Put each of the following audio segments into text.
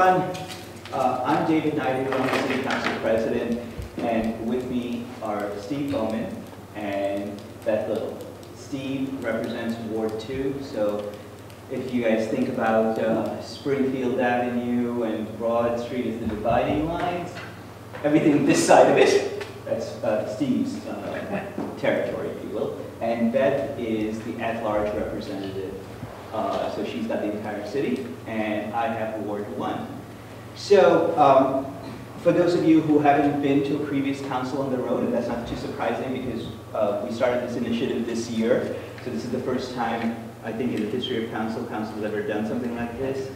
everyone. I'm David Naidu, I'm the City Council President, and with me are Steve Bowman and Beth Little. Steve represents Ward 2, so if you guys think about Springfield Avenue and Broad Street as the dividing lines, everything this side of it, that's Steve's territory, if you will. And Beth is the at-large representative. So she's got the entire city, and I have Ward 1. So for those of you who haven't been to a previous council on the road, and that's not too surprising because we started this initiative this year, so this is the first time, I think, in the history of council has ever done something like this.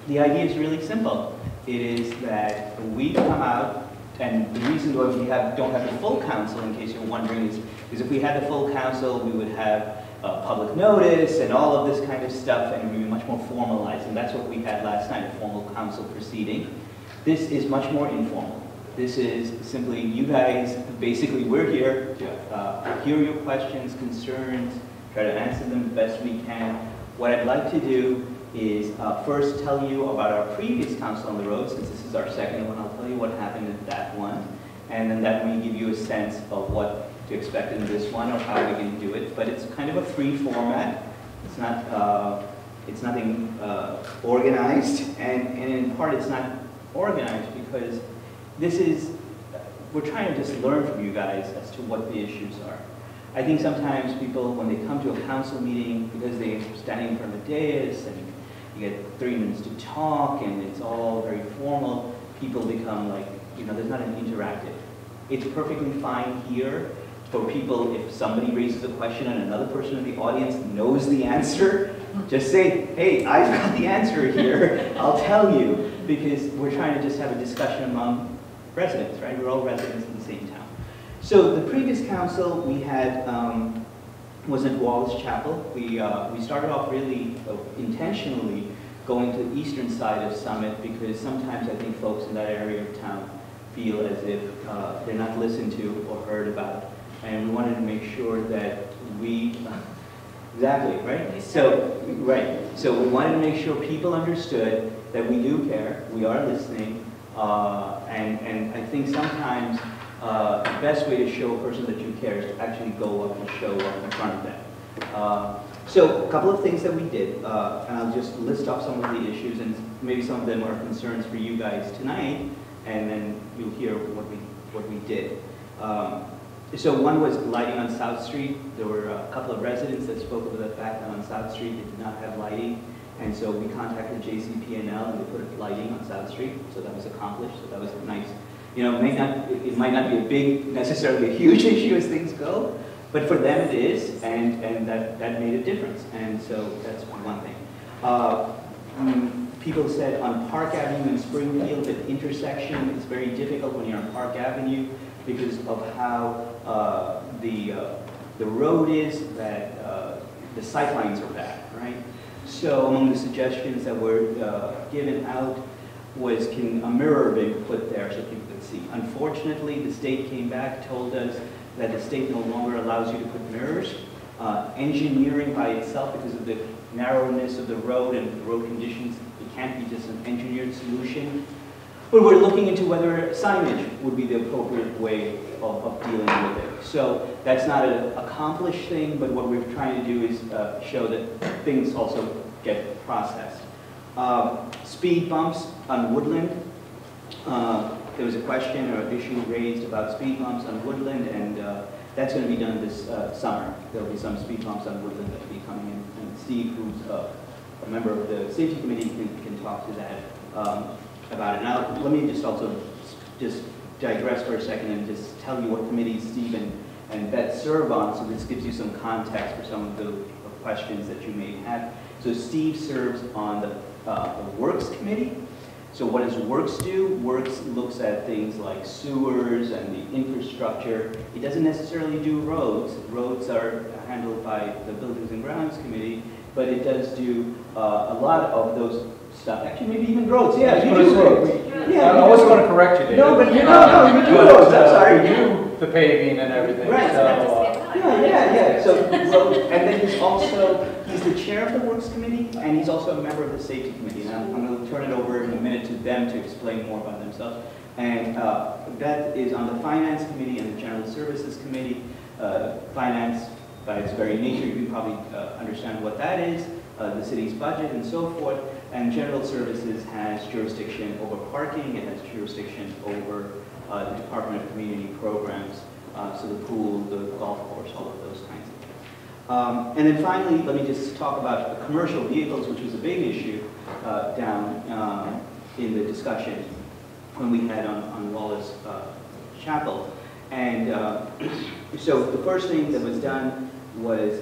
The idea is really simple. It is that we come out, and the reason why we don't have the full council, in case you're wondering, is if we had the full council, we would have public notice and all of this kind of stuff, and it would be much more formalized, and that's what we had last night, a formal council proceeding. This is much more informal. This is simply you guys, basically we're here to hear your questions, concerns, try to answer them the best we can. What I'd like to do is first tell you about our previous council on the road, since this is our second one. I'll tell you what happened at that one, and then that may give you a sense of what to expect in this one or how we can do it. But it's kind of a free format. It's not, it's nothing organized, and in part it's not organized because this is, we're trying to just learn from you guys as to what the issues are. I think sometimes people, when they come to a council meeting, because they're standing in front of a dais and you get 3 minutes to talk and it's all very formal, people become like, you know, there's not an interactive. It's perfectly fine here for people, if somebody raises a question and another person in the audience knows the answer, just say, hey, I've got the answer here, I'll tell you, because we're trying to just have a discussion among residents, right? We're all residents in the same town. So the previous council we had was at Wallace Chapel. We started off really intentionally going to the eastern side of Summit because sometimes I think folks in that area of town feel as if they're not listened to or heard about. And we wanted to make sure that we, exactly, right? So we wanted to make sure people understood that we do care, we are listening, and I think sometimes the best way to show a person that you care is to actually go up and show up in front of them. So a couple of things that we did, and I'll just list off some of the issues, and maybe some of them are concerns for you guys tonight, and then you'll hear what we did. So one was lighting on South Street. There were a couple of residents that spoke of the fact that on South Street they did not have lighting, and so we contacted JCP&L and they put lighting on South Street, so that was accomplished, so that was nice. You know, it might not be a big, necessarily a huge issue as things go, but for them it is, and that made a difference, and so that's one thing. People said on Park Avenue in Springfield, the intersection is very difficult when you're on Park Avenue because of how the road is, that the sightlines are bad, right? So among the suggestions that were given out was, can a mirror be put there so people could see? Unfortunately, the state came back, told us that the state no longer allows you to put mirrors. Engineering by itself, because of the narrowness of the road and the road conditions, it can't be just an engineered solution. But we're looking into whether signage would be the appropriate way of dealing with it. So that's not an accomplished thing, but what we're trying to do is show that things also get processed. Speed bumps on Woodland. There was a question or an issue raised about speed bumps on Woodland, and that's going to be done this summer. There will be some speed bumps on Woodland that will be coming in, and Steve, who's a member of the safety committee, can talk to that about it. Now, let me just also just digress for a second and just tell you what committees Steve and Beth serve on, so this gives you some context for some of the questions that you may have. So Steve serves on the Works Committee. So what does Works do? Works looks at things like sewers and the infrastructure. It doesn't necessarily do roads. Roads are handled by the Buildings and Grounds Committee, but it does do a lot of those stuff. Actually, maybe even roads. Yeah, you do roads. Yeah, I wasn't going to correct you, David. No, but you do roads. I'm sorry. You do the paving and everything. Right. So, Yeah. So, and then he's the chair of the Works Committee, and he's also a member of the Safety Committee. And I'm going to turn it over in a minute to them to explain more about themselves. And Beth is on the Finance Committee and the General Services Committee. Finance, by its very nature, you can probably understand what that is, the city's budget and so forth. And General Services has jurisdiction over parking, it has jurisdiction over the Department of Community Programs, so the pool, the golf course, all of those kinds of things. And then finally, let me just talk about the commercial vehicles, which was a big issue down in the discussion when we had on Wallace Chapel. And so the first thing that was done was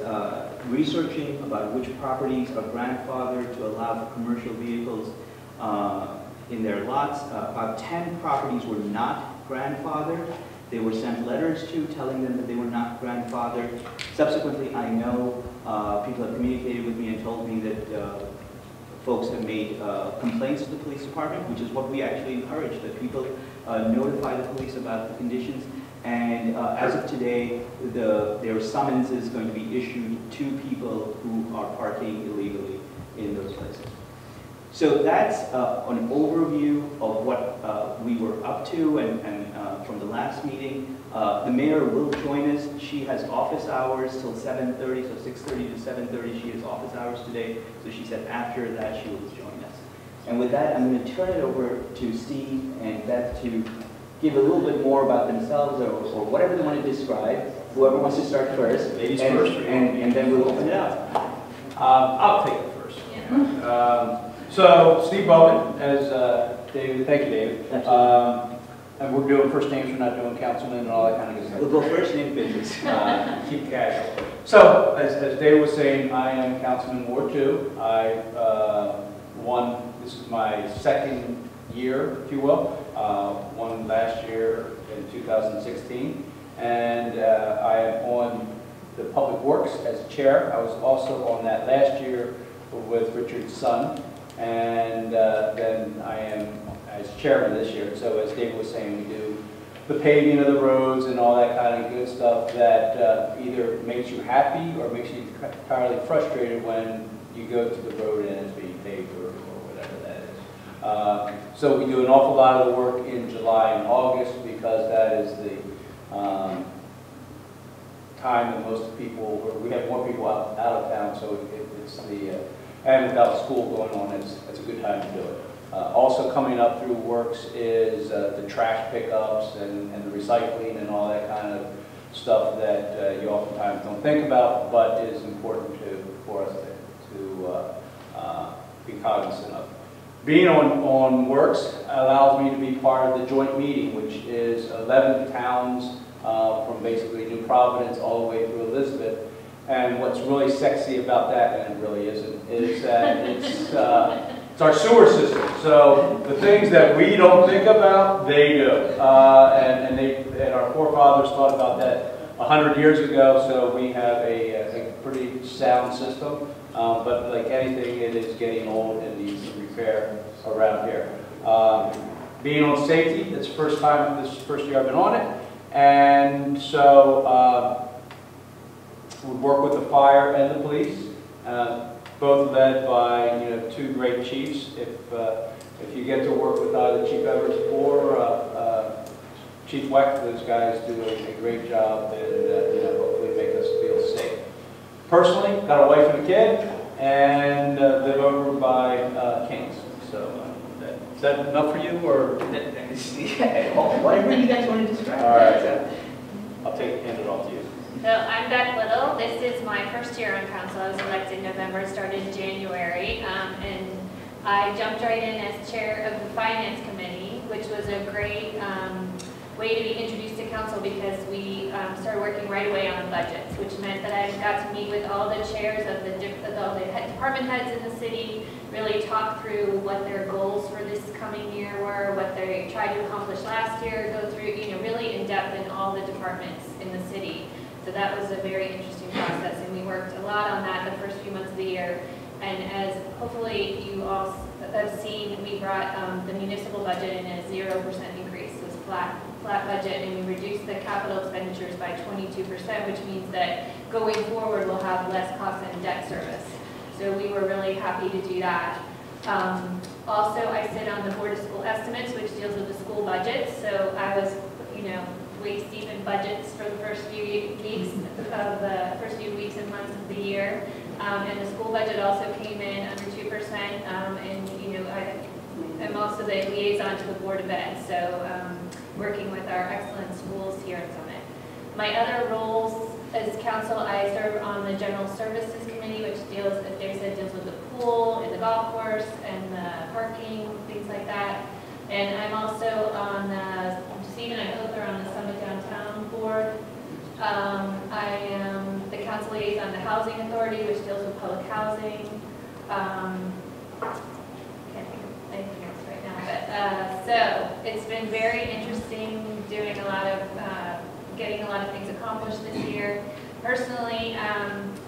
researching about which properties are grandfathered to allow for commercial vehicles in their lots. About 10 properties were not grandfathered. They were sent letters to telling them that they were not grandfathered. Subsequently, I know people have communicated with me and told me that folks have made complaints to the police department, which is what we actually encourage, that people notify the police about the conditions. And as of today, their summons is going to be issued to people who are parking illegally in those places. So that's an overview of what we were up to and from the last meeting. The mayor will join us. She has office hours till 7:30, so 6:30 to 7:30 she has office hours today. So she said after that she will join us. And with that, I'm going to turn it over to Steve and Beth to give a little bit more about themselves or whatever they want to describe. Whoever wants to start first. Ladies first. And then we'll open it up. I'll take it first. Yeah. So, Steve Bowman, as David, thank you, David. And we're doing first names, we're not doing councilman and all that kind of good stuff. We'll go first name business. Keep casual. So, as David was saying, I am Councilman Ward 2. This is my second year, if you will. Won last year in 2016. And I am on the Public Works as chair. I was also on that last year with Richard's son. And then I am as chairman this year. So as David was saying, we do the paving of the roads and all that kind of good stuff that either makes you happy or makes you entirely frustrated when you go to the road and it's being paved or whatever that is. So we do an awful lot of the work in July and August because that is the time that most people, or we have more people out of town, so it's the and without school going on, it's a good time to do it. Also coming up through Works is the trash pickups and the recycling and all that kind of stuff that you oftentimes don't think about, but is important for us to be cognizant of. Being on Works allows me to be part of the joint meeting, which is 11 towns from basically New Providence all the way through Elizabeth. And what's really sexy about that, and it really isn't, is that it's our sewer system. So the things that we don't think about, they do. And our forefathers thought about that 100 years ago, so we have a pretty sound system. But like anything, it is getting old and needs repair around here. Being on safety, it's the first time, this is the first year I've been on it. And so we work with the fire and the police, both led by two great chiefs. If you get to work with either Chief Evers or Chief Weck, those guys do a great job and hopefully make us feel safe. Personally, got a wife and a kid, and live over by Kings. So is that enough for you, or? Whatever you guys want to describe. All right. I'll hand it off to you. So I'm Beth Little. This is my first year on council. I was elected in November, started in January, and I jumped right in as chair of the Finance Committee, which was a great way to be introduced to council because we started working right away on the budgets, which meant that I got to meet with all the chairs of all the department heads in the city, really talk through what their goals for this coming year were, what they tried to accomplish last year, go through really in depth in all the departments in the city. So that was a very interesting process, and we worked a lot on that the first few months of the year. And as hopefully you all have seen, we brought the municipal budget in a 0% increase. It was flat flat budget, and we reduced the capital expenditures by 22%, which means that going forward, we'll have less costs in debt service. So we were really happy to do that. Also, I sit on the Board of School Estimates, which deals with the school budgets. So I was, waist deep in budgets for the first few weeks and months of the year. And the school budget also came in under 2%. I'm also the liaison to the Board of Ed, so working with our excellent schools here at Summit. My other roles as council, I serve on the General Services Committee, which deals, as Dave said, deals with the pool and the golf course and the parking, things like that. And I'm also on Stephen and I both are on the Summit Downtown Board. I am the council liaison on the Housing Authority, which deals with public housing. Can't think of anything else right now, but so it's been very interesting doing a lot of, getting a lot of things accomplished this year. Personally,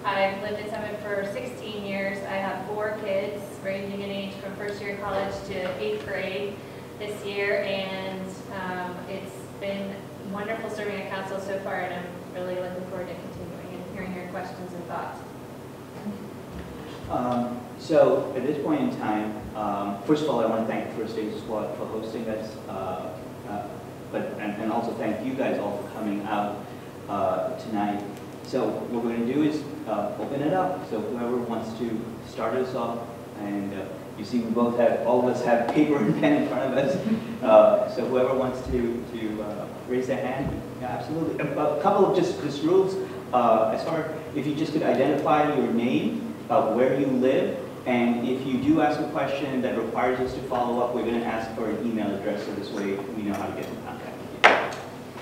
I've lived in Summit for 16 years. I have 4 kids ranging in age from first year college to 8th grade this year, and it's been wonderful serving at council so far, and I'm really looking forward to continuing and hearing your questions and thoughts. So at this point in time, first of all, I want to thank the First Aid Squad for hosting us, and also thank you guys all for coming out tonight. So what we're going to do is open it up. So whoever wants to start us off, and you see we both have, all of us have paper and pen in front of us. So whoever wants to raise their hand, yeah, absolutely. A couple of just rules. As far if you just could identify your name, where you live, and if you do ask a question that requires us to follow up, we're going to ask for an email address, so this way we know how to get in contact with you.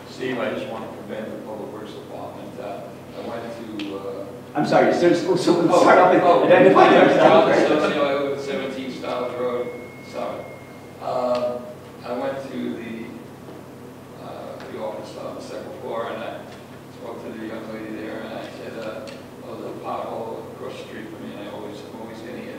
Steve, I just want to commend the Public Works Department. I went to... I'm sorry, so start off and identify yourself. I live at 17 Stiles Road, Summit. I went to the office on the second floor, and I spoke to the young lady there, and I said, oh, there's a pothole across the street from me, and I'm always getting it.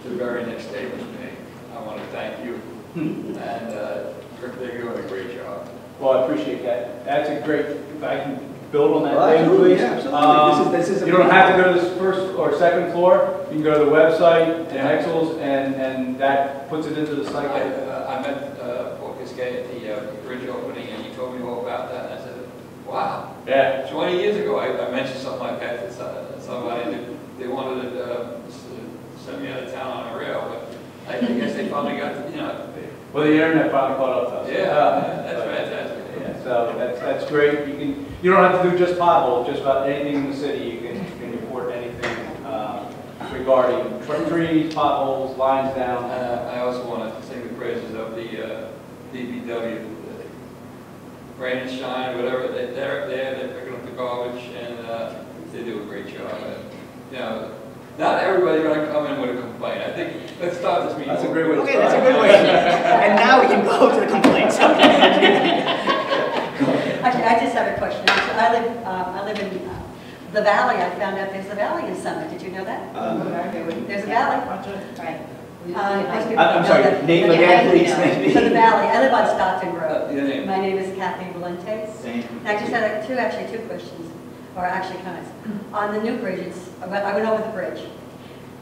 The very next day was me. I want to thank you, and they're doing a great job. Well, I appreciate that. That's a great, if I can build on that. Well, absolutely, yeah, absolutely. This is you don't have to go to this first or second floor. You can go to the website, Hexels, and that puts it into the site. I met Paul Cascade at the bridge opening, and he told me all about that, and I said, wow. Yeah. 20 years ago, I mentioned something like that to somebody. They wanted to send me out of town on a rail, but I guess they finally got to, Well, the internet finally caught up to us. Yeah, that's fantastic. Yeah, so that's great. You don't have to do just potholes, just about anything in the city. You can report anything regarding trees, potholes, lines down. I also want to sing the praises of the DPW. Rain and shine, whatever, they're up there, they're picking up the garbage, and they do a great job. Not everybody's going to come in with a complaint. I think, let's start this meeting. That's a great way to Okay, start. that's a good way. And now we can go to the complaints. Actually, I just have a question. I live in the Valley. I found out there's a valley in Summit. Did you know that? There's a valley. Right. I'm sorry, name again, please. So the Valley. I live on Stockton Road. Your name? My name is Kathy Valentes. Thank you. I just had two questions, or actually comments. On the new bridges, I went over the bridge,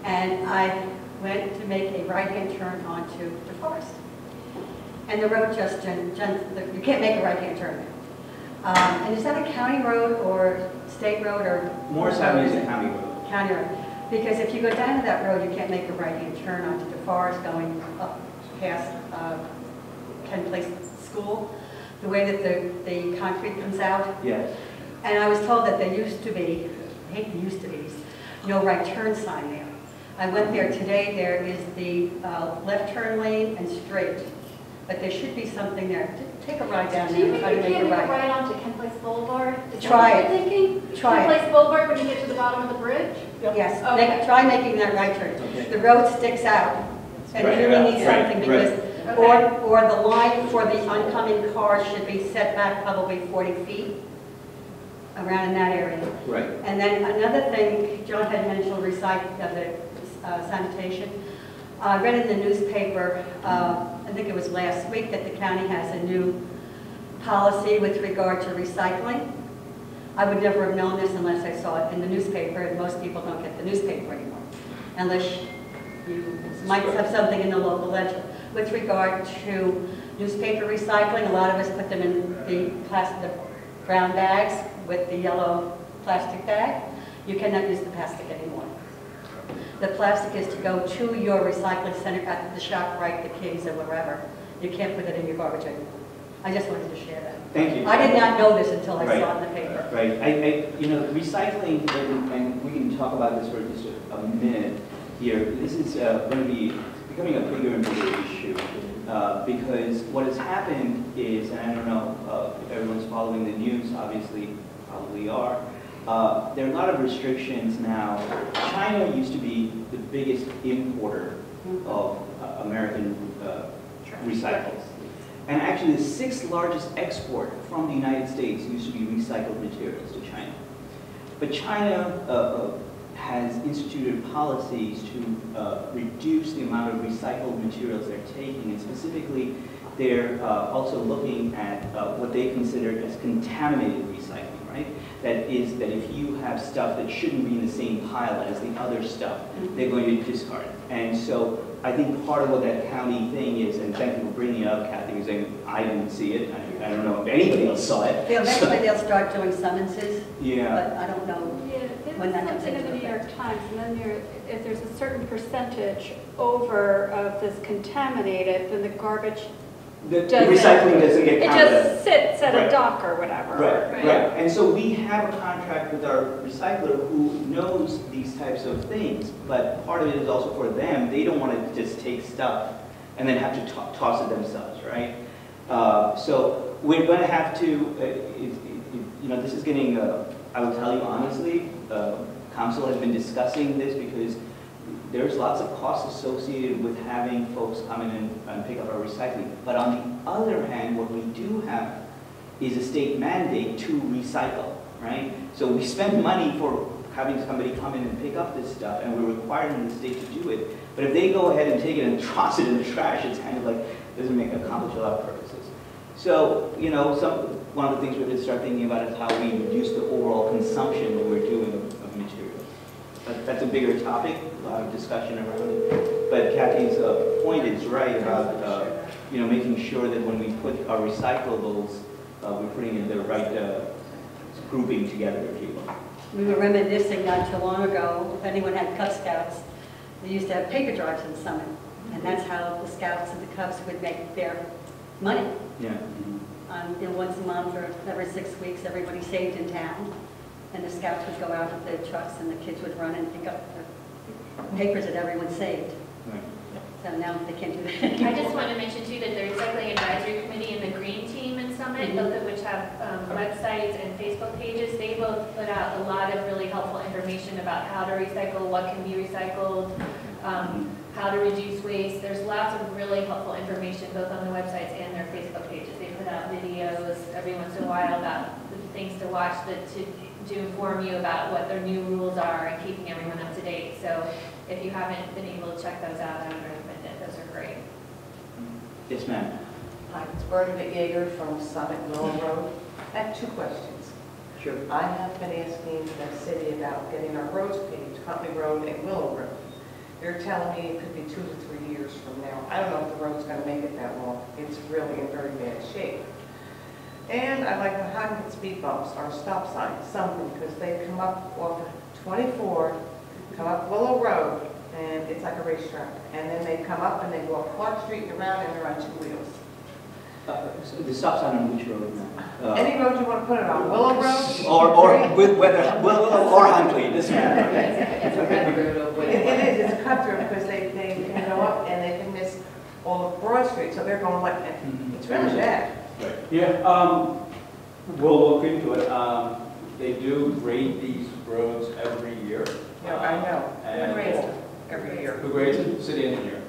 and I went to make a right-hand turn onto DeForest. And the road just, you can't make a right-hand turn. And is that a county road or state road or? Morris Avenue is a county road. County road. Because if you go down to that road, you can't make a right-hand turn onto DeForest going up past Ken Place School, the way that the concrete comes out. Yes. And I was told that there used to be, I hate the used to be's, no right turn sign there. I went there today, there is the left turn lane and straight. But there should be something there. Take a ride down Do you there and think try to you make can't a make a right. right onto Ken Place Boulevard? Is Try that what it. you're thinking? Try Ken it. Place Boulevard when you get to the bottom of the bridge? Yes, Okay. try making that right turn. Okay. The road sticks out, and Right, you really need right, something right. because, Okay. or the line for the oncoming cars should be set back probably 40 feet around in that area. Right. And then another thing, John had mentioned the sanitation. I read in the newspaper, I think it was last week, that the county has a new policy with regard to recycling. I would never have known this unless I saw it in the newspaper, and most people don't get the newspaper anymore, unless you might have something in the local ledger. With regard to newspaper recycling, a lot of us put them in the plastic, the brown bags with the yellow plastic bag. You cannot use the plastic anymore. The plastic is to go to your recycling center at the ShopRite, the Kings, or wherever. You can't put it in your garbage anymore. I just wanted to share that. Thank you. I did not know this until I Right. saw it in the paper. Right, you know, recycling, and we can talk about this for just a minute here. This is going to be becoming a bigger and bigger issue because what has happened is, and I don't know if everyone's following the news, obviously, probably are, there are a lot of restrictions now. China used to be the biggest importer of American recyclables. And actually the 6th largest export from the United States used to be recycled materials to China. But China has instituted policies to reduce the amount of recycled materials they're taking, and specifically they're also looking at what they consider as contaminated recycling, right? That is that if you have stuff that shouldn't be in the same pile as the other stuff, they're going to discard it. And so I think part of what that county thing is, and thank you for bringing it up, Kathy, because I didn't see it. I don't know if anybody else saw it. Eventually they'll start doing summonses, Yeah. but I don't know. Yeah, there When was that comes something in into the New York effect. Times, and then if there's a certain percentage over of this contaminated, then the garbage, The Doesn't- recycling doesn't get it counted. just sits at Right. a dock or whatever. Right, right. And so we have a contract with our recycler who knows these types of things, but part of it is also for them. They don't want to just take stuff and then have to toss it themselves, right? So we're going to have to, you know, this is getting, I will tell you honestly, council has been discussing this because there's lots of costs associated with having folks come in and pick up our recycling. But on the other hand, what we do have is a state mandate to recycle, right? So we spend money for having somebody come in and pick up this stuff, and we're requiring the state to do it. But if they go ahead and take it and toss it in the trash, it's kind of like, doesn't accomplish a lot of purposes. So, you know, one of the things we're going to start thinking about is how we reduce the overall consumption that we're doing of materials. But that's a bigger topic, a lot of discussion around it. But Kathy's point is right about, you know, making sure that when we put our recyclables, we're putting in the right grouping together, if you will. We were reminiscing not too long ago, if anyone had Cub Scouts, they used to have paper drives in Summit. And that's how the Scouts and the Cubs would make their money. Yeah. You know, once a month or every 6 weeks, everybody saved in town. And the Scouts would go out with their trucks and the kids would run and pick up the papers that everyone saved. Right. So now they can't do that anymore. I just want to mention too that the Recycling Advisory Committee and the Green Team in Summit, both of which have websites and Facebook pages, they both put out a lot of really helpful information about how to recycle, what can be recycled, how to reduce waste. There's lots of really helpful information both on the websites and their Facebook pages. They put out videos every once in a while about the things to watch to inform you about what their new rules are and keeping everyone up to date. So if you haven't been able to check those out, I would recommend it. Those are great. Yes, ma'am. Hi, it's Bernadette Yeager from Summit Willow Road. I have 2 questions. Sure. I have been asking the city about getting our roads paved, Huntley Road and Willow Road. They're telling me it could be 2 to 3 years from now. I don't know if the road's going to make it that long. It's really in very bad shape. And I'd like to have speed bumps or stop signs, something, because they come up off of 24, come up Willow Road, and it's like a racetrack. And then they come up and they go up Clark Street and around, and they're on 2 wheels. So the stop sign on which road now? Any road you want to put it on, Willow Road? Or with whether Willow or Huntley, it doesn't matter. It is, it's a cut through because they can go up and they can miss all of Broad Street, so they're going like, it's really bad. Yeah, we'll look into it. They do grade these roads every year. Yeah, I know. And Who grades them every year? Who grades them? City engineer.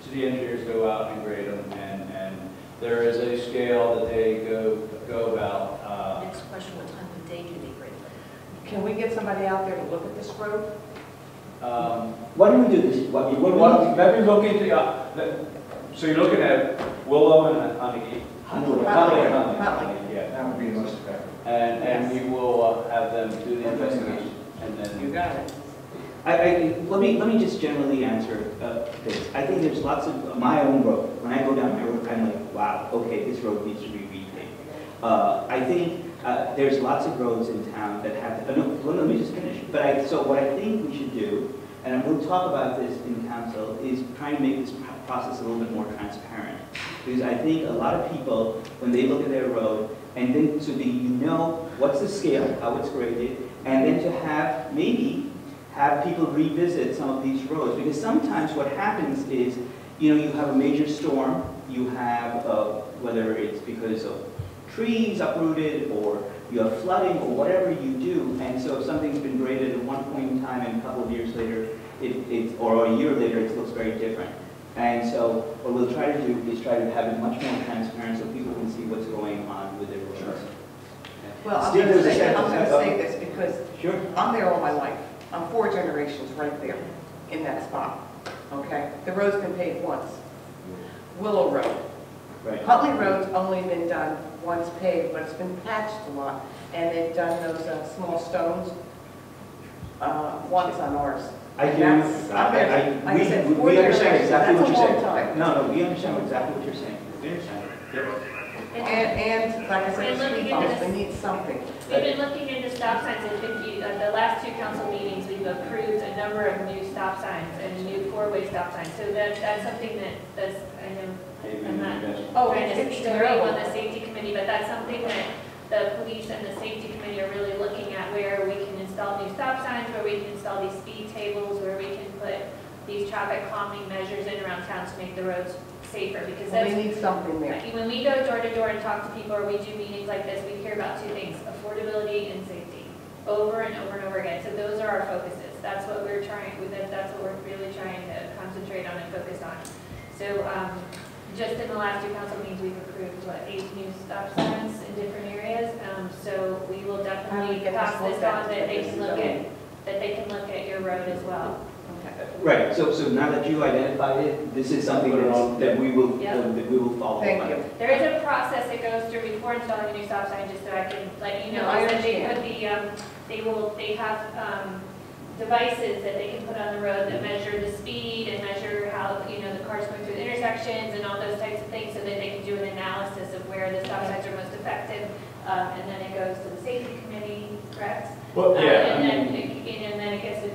City engineers go out and grade them, and there is a scale that they go about. Next question, what time of day can they grade? Can we get somebody out there to look at this road? Why don't we do this? Let me look into so you're looking at Willow and Huntley. Huntley. Huntley. Huntley. And we will have them do the investigation, and You then, got it. Let me just generally answer this. I think there's lots of, my own road, when I go down my road, I'm like, wow, okay, this road needs to be repaved. I think there's lots of roads in town that have, no, well, let me just finish. So what I think we should do, and we'll talk about this in council, is try and make this process a little bit more transparent. Because I think a lot of people, when they look at their road, and then so that you know what's the scale, how it's graded, and then to have, maybe, have people revisit some of these roads. Because sometimes what happens is, you know, you have a major storm, you have, whether it's because of trees uprooted, or you have flooding, or whatever you do, and so if something's been graded at one point in time, and a couple of years later, or a year later, it looks very different. And so what we'll try to do is try to have it much more transparent so people can see what's going on with their roads. Well, I'm Steve, going there's a to second. say this because Sure. I'm there all my life. I'm 4 generations right there in that spot, okay? The road's been paved once. Willow Road. Right. Huntley Road's only been done once paved, but it's been patched a lot. And they've done those small stones once on ours. I do. That's- like I said, 4 We understand generations, exactly what that's you're a long saying. time. No, we understand exactly what you're saying. We understand. And like I said, And looking speed into bumps, this- we need something. We've been looking into stop signs, and if you, at the last 2 council meetings, we've approved a number of new stop signs and new 4-way stop signs. So that's something that's, I know, I'm not Oh, trying to it's speak to everyone on terrible. the safety committee, but that's something that the police and the safety committee are really looking at, where we can install new stop signs, where we can install these speed tables, where we can put these traffic calming measures in around town to make the roads safer, because Well, that's, we need something there. when we go door to door and talk to people, or we do meetings like this, we hear about 2 things: affordability and safety, over and over and over again. So those are our focuses. That's what we're trying, that's what we're really trying to concentrate on and focus on. So just in the last 2 council meetings, we've approved, 8 new stop signs in different areas. So we will How do we definitely get pass this this looked on, at? that they This can is look going- at, that they can look at your road as well. Okay. Right, so now that you identified it, this is something that we will, Yeah. that we will follow up Thank on. you. There is a process that goes through before installing a new stop sign, just so I can let you know. No, I is that they understand. put they have devices that they can put on the road that measure the speed and measure how, the cars going through the intersections and all those types of things, so that they can do an analysis of where the stop signs are most effective. And then it goes to the safety committee, correct? well, yeah. And then it gets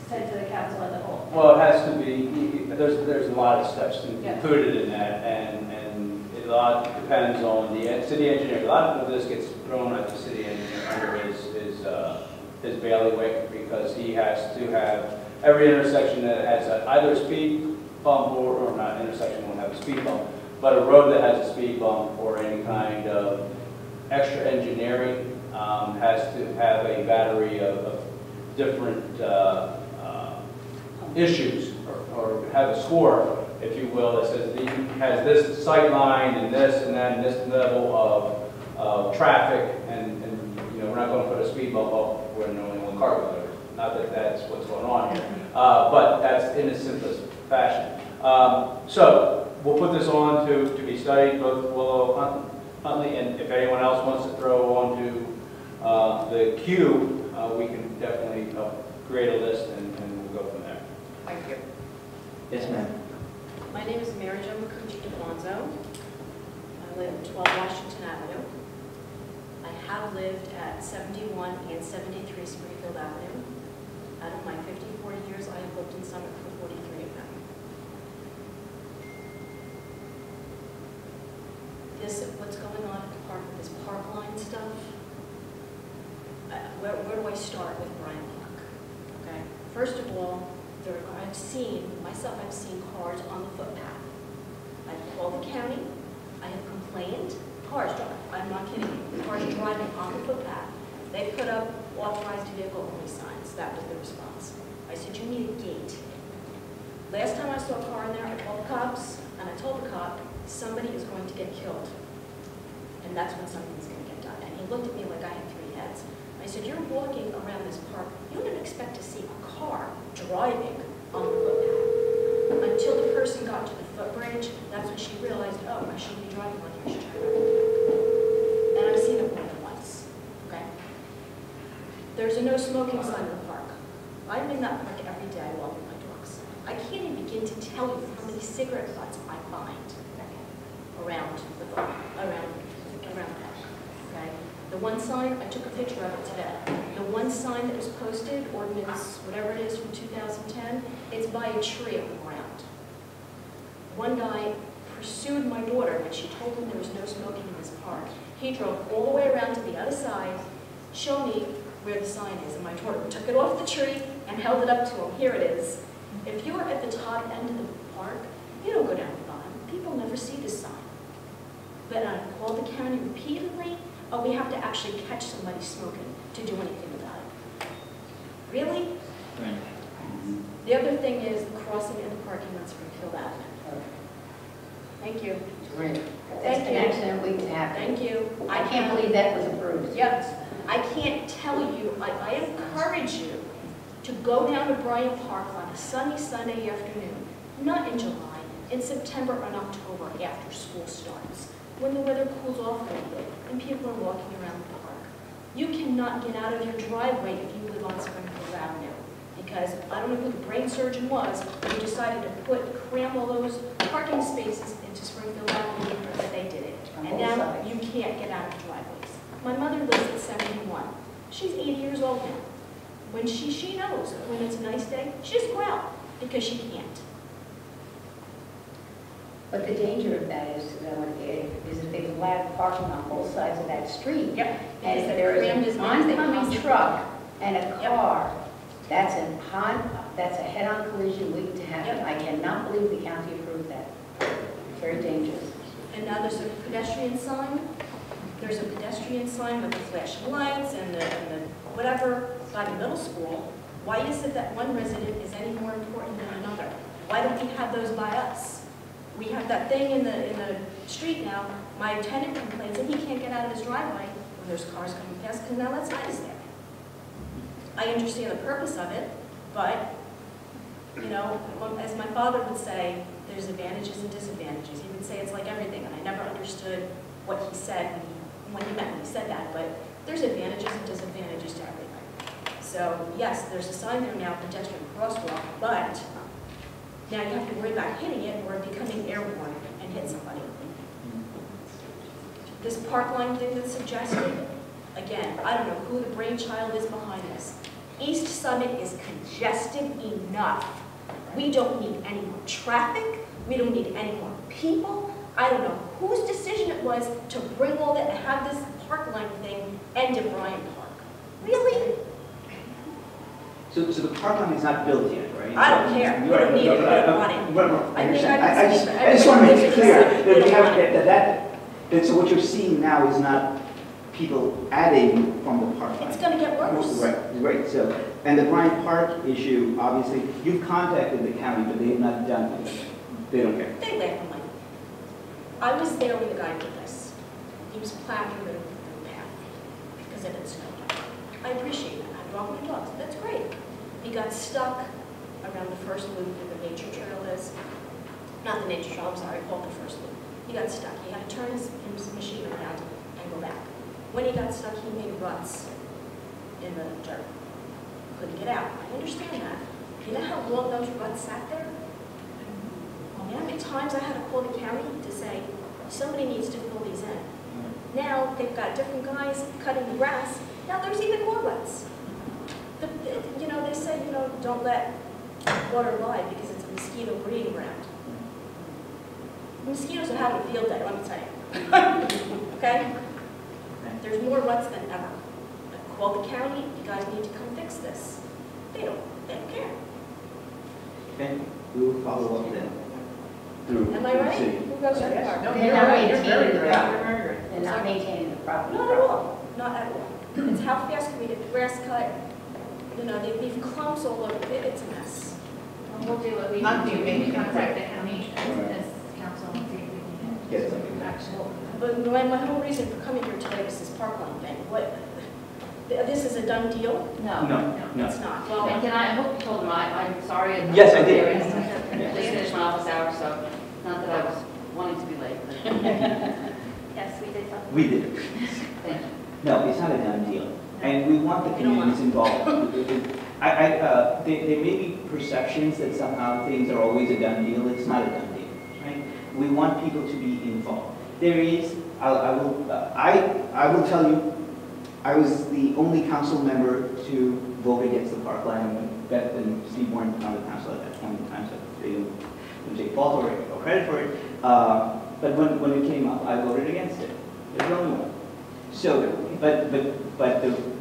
sent to the council as a whole. Well, it has to be, there's a lot of steps Yeah. included in that, and a lot depends on the city engineer. A lot of this gets thrown at the city engineer under his bailiwick, because he has to have every intersection that has either a speed bump or not, intersection won't have a speed bump, but a road that has a speed bump or any kind of extra engineering has to have a battery of different issues, or have a score, if you will, that says he has this sight line and this and that and this level of traffic, and we're not going to put a speed bump up where only 1 car goes over. Not that that's what's going on here, but that's in its simplest fashion. So we'll put this on to be studied, both Willow, Huntley, and if anyone else wants to throw onto the queue, we can definitely create a list and we'll go from there. Thank you. Yes, ma'am. My name is Mary Jo Macucci DeFonso. I live at 12 Washington Avenue. I have lived at 71 and 73 Springfield Avenue. Out of my 54 years, I have lived in Summit for 43 of them. What's going on at the park with this park line stuff? Where do I start with Brian Park? Okay. First of all, I've seen cars on the footpath. I've called the county. I have complained. Cars drive. I'm not kidding you. Cars are driving on the footpath. They put up authorized vehicle only signs. That was the response. I said, you need a gate. Last time I saw a car in there, I called the cops, and I told the cop, somebody is going to get killed. And that's when something's going to get done. And he looked at me like I had 3 heads. I said, you're walking around this park. You don't expect to see a car driving on the footpath. Until the person got to the footbridge, that's when she realized, oh, I shouldn't be driving on here. I should try driving back. And I've seen it more than once. There's a no smoking sign in the park. I'm in that park every day walking my dogs. I can't even begin to tell you how many cigarette butts I find around the park, around the park. Okay? The one sign, I took a picture of it today. The one sign that was posted, ordinance, whatever it is from 2010, it's by a tree on the ground. One guy pursued my daughter when she told him there was no smoking in this park. He drove all the way around to the other side, showed me where the sign is, and my daughter took it off the tree and held it up to him. Here it is. If you're at the top end of the park, you don't go down the bottom. People never see this sign. But I called the county repeatedly. Oh, we have to actually catch somebody smoking to do anything about it. Really? Right. The other thing is the crossing in the parking lot Springfield Avenue. Thank you. That's Thank an you. accident waiting to happen. Thank you. I can't believe that was approved. Yes, I can't tell you, I encourage you to go down to Bryant Park on a sunny Sunday afternoon, not in July, in September or October after school starts, when the weather cools off a little bit and people are walking around the park. You cannot get out of your driveway if you live on Springfield Avenue, because I don't know who the brain surgeon was who decided to cram all those parking spaces into Springfield Avenue, but they did it. On And both now sides. you can't get out of driveways. My mother lives at 71. She's 80 years old now. When she knows that when it's a nice day, she doesn't go out because she can't. But the danger of that is that they've allowed parking on both sides of that street. Yep. And if Because there they're crammed is as an much as they oncoming possibly truck and a Yep. car, that's a head-on collision waiting to happen. Yep. I cannot believe the county approved that. It's very dangerous. And now there's a pedestrian sign. There's a pedestrian sign with the flashing lights and the whatever by the middle school. Why is it that one resident is any more important than another? Why don't we have those by us? We have that thing in the street now. My tenant complains that he can't get out of his driveway when there's cars coming past because now that sign is there. I understand the purpose of it, but, you know, as my father would say, there's advantages and disadvantages. He would say it's like everything, and I never understood what he said when he meant when he said that, but there's advantages and disadvantages to everything. So, yes, there's a sign there now, pedestrian crosswalk, but now you have to worry about hitting it or becoming airborne and hit somebody. This park line thing that's suggested, again, I don't know who the brainchild is behind this. East Summit is congested enough. We don't need any more traffic. We don't need any more people. I don't know whose decision it was to bring all that and have this park line thing end at Bryant Park. Really? So the park line is not built yet, right? I don't care. We don't need it. We don't want it. I I think understand. I can I see just- that. I just want to make it clear Everybody that we have, knows that so what you're seeing now is not people adding from the park line. It's going to get worse. Right, so, and the Bryant Park issue, obviously, you've contacted the county, but they have not done anything. They don't care. They laugh at me. I was there when the guy did this. He was plowing the path because it had snowed. I appreciate that. I walk my dogs. That's great. He got stuck around the first loop where the nature trail is. Not the nature trail, I'm sorry, called the first loop. He got stuck. He had to turn his machine around and go back. When he got stuck, he made ruts in the dirt. Couldn't get out. I understand that. You know how long those ruts sat there? You know how many times I had to call the county to say, somebody needs to fill these in. Now, they've got different guys cutting the grass. Now, there's even more ruts. You know, they say, you know, don't let water lie because it's a mosquito breeding ground. Mosquitoes are having a field day, let me tell you. Okay? There's more ruts than ever. I called the county, you guys need to come fix this. They don't care. Okay, we will follow up then. Through Am I the right? city. Who goes to the park? No, They're you're not right. You're maintaining very the right. property. They're not maintaining the property. Not at all, not at all. It's how fast can we get the grass cut? You know, they leave clumps all over, it's a mess. And we'll do what we Not can do, doing maybe it. contact the county as council and see if we can Yes. get some actual. But my whole reason for coming here today was this parkland thing. What, this is a done deal? No, no. It's not. And Well, can I hope you told them I'm sorry. Yes, I did. I just finished my office hours, so not that I was wanting to be late. But Yes, we did something. We did. thank you. No, it's not a done deal. and we want the communities involved. There may be perceptions that somehow things are always a done deal. It's not a done deal, right? We want people to be involved. There is, I will tell you, I was the only council member to vote against the parkland when Beth and Steve weren't on the council at that point in time, so they don't take fault or credit for it. But when it came up, I voted against it. There's the only one. So, but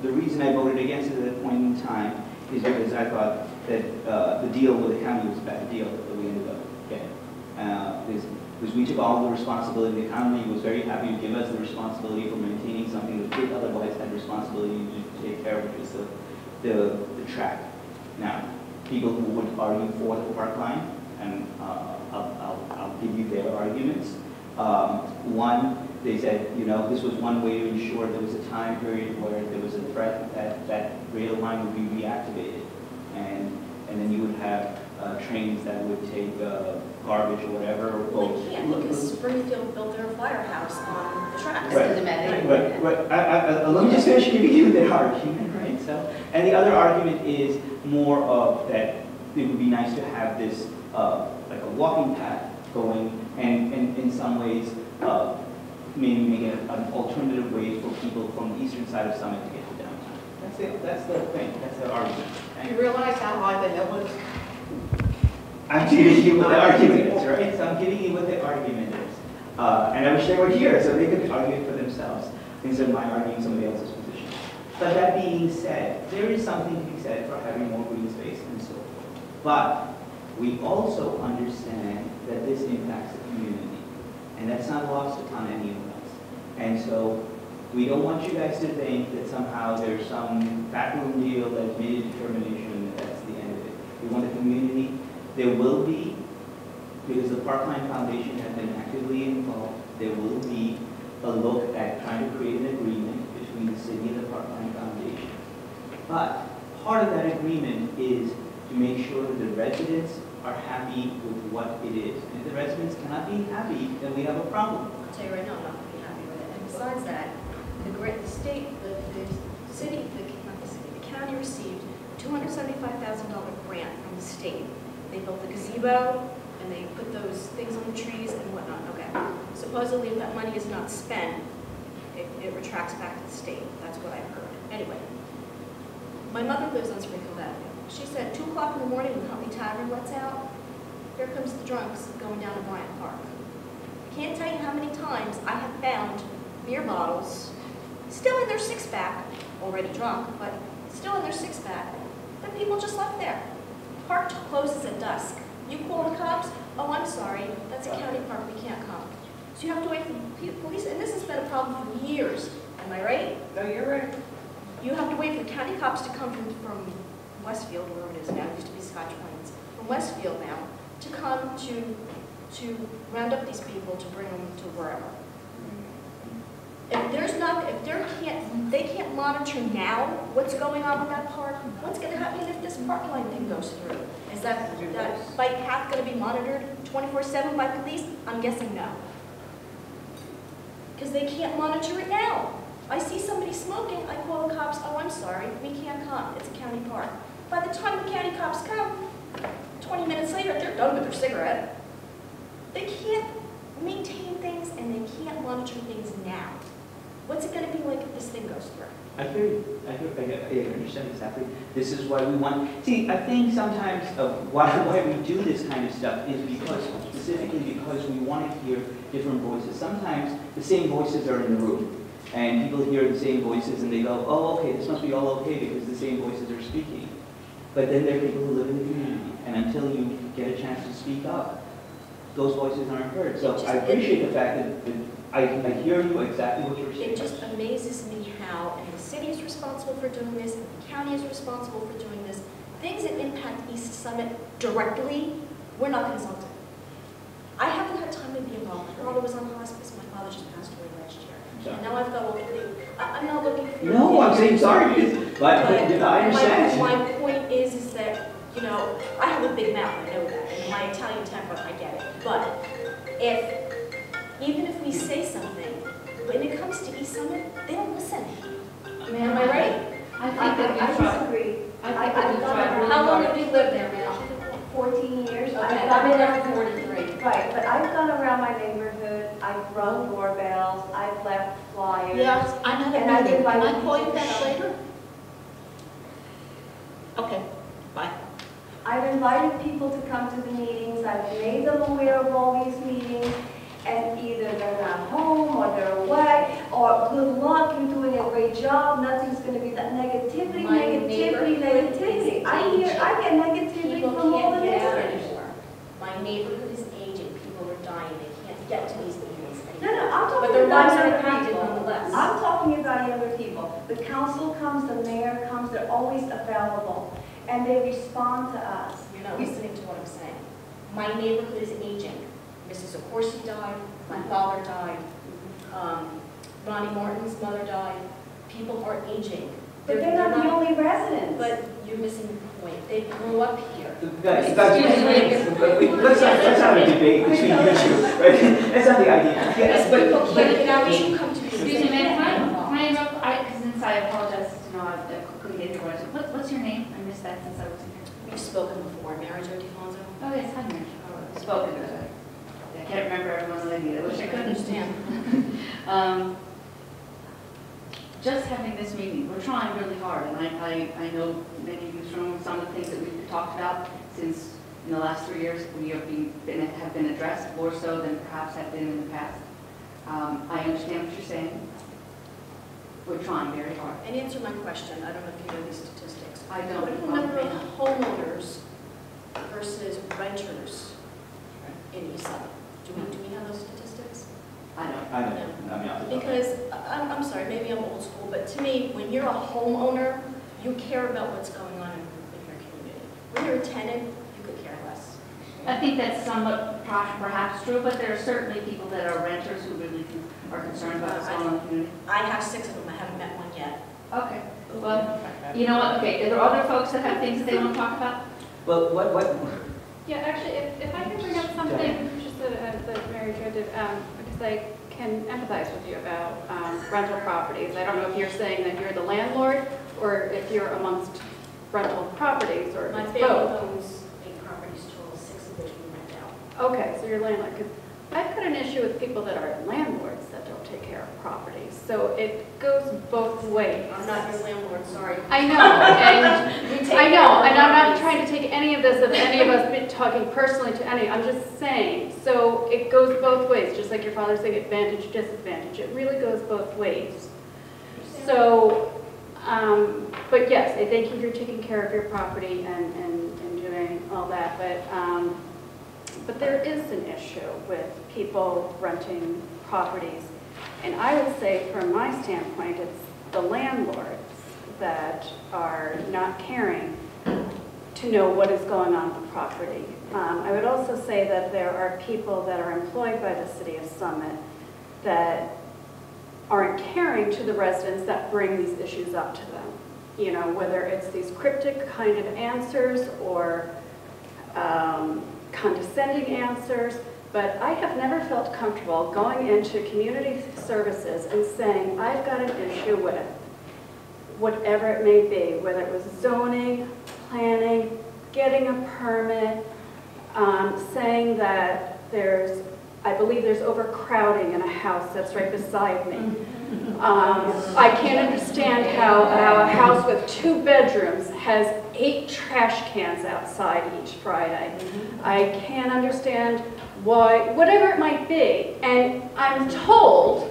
the reason I voted against it at that point in time is because I thought that the deal with the county was a bad deal that we ended up getting. Because we took all the responsibility. The county was very happy to give us the responsibility for maintaining something that we otherwise had responsibility to take care of, which is the track. Now, people who would argue for the park line, and I'll give you their arguments. One, they said, you know, this was one way to ensure there was a time period where there was a threat that that rail line would be reactivated. And then you would have trains that would take garbage or whatever. Well, they can't, because Springfield built their firehouse on the tracks. Right. Doesn't matter. Right. Let me just finish giving you their argument, right? So, and the other argument is more of that it would be nice to have this like a walking path going, and in some ways maybe make it an alternative way for people from the eastern side of Summit to get to downtown. That's the thing. That's the argument. You realize how high the hill is? I'm giving you what the argument is, right? So I'm giving you what the argument is. And I wish they were here so they could argue it for themselves instead of my arguing somebody else's position. But that being said, there is something to be said for having more green space and so forth. But we also understand that this impacts the community. And that's not lost upon any of us. And so we don't want you guys to think that somehow there's some backroom deal that's made a determination that that's the end of it. We want the community. There will be, because the Parkline Foundation has been actively involved, there will be a look at trying to create an agreement between the city and the Parkline Foundation. But part of that agreement is to make sure that the residents are happy with what it is. And if the residents cannot be happy, then we have a problem. I'll tell you right now, I'm not going to be happy with it. And besides that, the state, the city, not the city, the county received a $275,000 grant from the state. They built the gazebo, and they put those things on the trees and whatnot. Okay. Supposedly, if that money is not spent, it retracts back to the state. That's what I've heard. Anyway, my mother lives on Springfield Avenue. She said 2 o'clock in the morning when Huntley Tavern lets out, here comes the drunks going down to Bryant Park. I can't tell you how many times I have found beer bottles still in their six-pack, already drunk, but still in their six-pack, that people just left there. Park closes at dusk. You call the cops, oh, I'm sorry, that's a county park, we can't come. So you have to wait for the police, and this has been a problem for years. Am I right? No, you're right. You have to wait for the county cops to come from Westfield, wherever it is now, it used to be Scotch Plains, from Westfield now, to come to round up these people to bring them to wherever. If there's not, if they can't monitor now what's going on with that park, what's going to happen if this park line thing goes through? Is that bike path going to be monitored 24/7 by police? I'm guessing no. Because they can't monitor it now. I see somebody smoking, I call the cops, oh, I'm sorry, we can't come, it's a county park. By the time the county cops come, 20 minutes later, they're done with their cigarette. They can't maintain things and they can't monitor things now. What's it going to be like if this thing goes through? I hear you. I understand exactly. This is why we want. See, I think sometimes why we do this kind of stuff is specifically because we want to hear different voices. Sometimes the same voices are in the room, and people hear the same voices and they go, "Oh, okay, this must be all okay because the same voices are speaking." But then there are people who live in the community, and until you get a chance to speak up, those voices aren't heard. So I appreciate the fact that I hear you exactly what you're saying. It just amazes me how, and the city is responsible for doing this, and the county is responsible for doing this, things that impact East Summit directly, we're not consulted. I haven't had time to be involved. My father was on hospice. My father just passed away last year. Sorry. And now I've got all the, I'm not looking for... No, I'm saying sorry, but I understand. My point is that, you know, I have a big mouth, I know that, and my Italian temper, I get it. But even if we say something, when it comes to East Summit, they don't listen. Am I right? you tried. disagree. I think that you tried really How long hard. have you lived there, ma'am? 14 years. Okay, I've I've been there for 43. Right, but I've gone around my neighborhood, I've rung doorbells, I've left flyers. Yes, I'm at And a I've meeting. Can I invited call you people to back come. later? Okay, bye. I've invited people to come to the meetings, I've made them aware of all these meetings, and either they're not home, or they're away, or good luck, you're doing a great job, nothing's gonna be that negativity, My negativity, neighborhood negativity. is I get negativity People from all the can't get out neighbors. anymore. My neighborhood is aging, people are dying, they can't get to these meetings No, anymore. no, I'm But talking their lives about are younger impacted people. nonetheless. I'm talking about younger people. The council comes, the mayor comes, they're always available, and they respond to us. You're not listening to what I'm saying. My neighborhood is aging. Mrs. Acorsi died, my father died, Ronnie Martin's mother died. People are aging. But they're not the only residents. But you're missing the point. They grew up here. Guys, let's have a debate between you two, right? That's not the idea. Yes, but Now you come to me. Excuse me, ma'am, can I interrupt? Because I apologize to know I quickly get your words. What's your name? I missed that since I wasn't here. We've spoken before. Mary Jo DeFonso. Oh, yes, hi, Mary. Spoken. I can't remember everyone's name. I wish I could. Understand. Just having this meeting, we're trying really hard, and I know many of you from some of the things that we've talked about since in the last 3 years, we have been addressed more so than perhaps have been in the past. I understand what you're saying. We're trying very hard. And answer my question. I don't know if you know these statistics. I don't. What is the number of homeowners versus renters in East Suffolk? Do we have those statistics? I don't. I know, I mean, off the top. Because, I'm sorry, maybe I'm old school, but to me, when you're a homeowner, you care about what's going on in your community. When you're a tenant, you could care less. I think that's somewhat perhaps true, but there are certainly people that are renters who really are concerned about what's going on in the community. I have 6 of them, I haven't met one yet. Okay, well, you know what, okay, are there other folks that have things that they want to talk about? Well, what, Yeah, actually, if I can bring up something, just that Mary Jo did, because I can empathize with you about rental properties. I don't know if you're saying that you're the landlord, or if you're amongst rental properties, or My if it's family both. owns 8 properties total, 6 of which we rent out. Okay, so you're landlord, because I've got an issue with people that are landlords that don't take care of properties. So it goes both ways. I'm not your landlord, sorry. I know, and You take I care know, of and I'm not properties. trying to take any of this, of any of us been talking personally to any, I'm just saying, so it goes both ways, just like your father saying advantage, disadvantage, it really goes both ways. So, but yes, I thank you for taking care of your property and doing all that, but there is an issue with people renting properties. And I would say, from my standpoint, it's the landlords that are not caring to know what is going on with the property. I would also say that there are people that are employed by the City of Summit that aren't caring to the residents that bring these issues up to them. You know, whether it's these cryptic kind of answers or condescending answers, but I have never felt comfortable going into community services and saying, I've got an issue with whatever it may be, whether it was zoning, planning, getting a permit, saying that I believe there's overcrowding in a house that's right beside me. I can't understand how a house with 2 bedrooms has 8 trash cans outside each Friday. I can't understand why, whatever it might be. And I'm told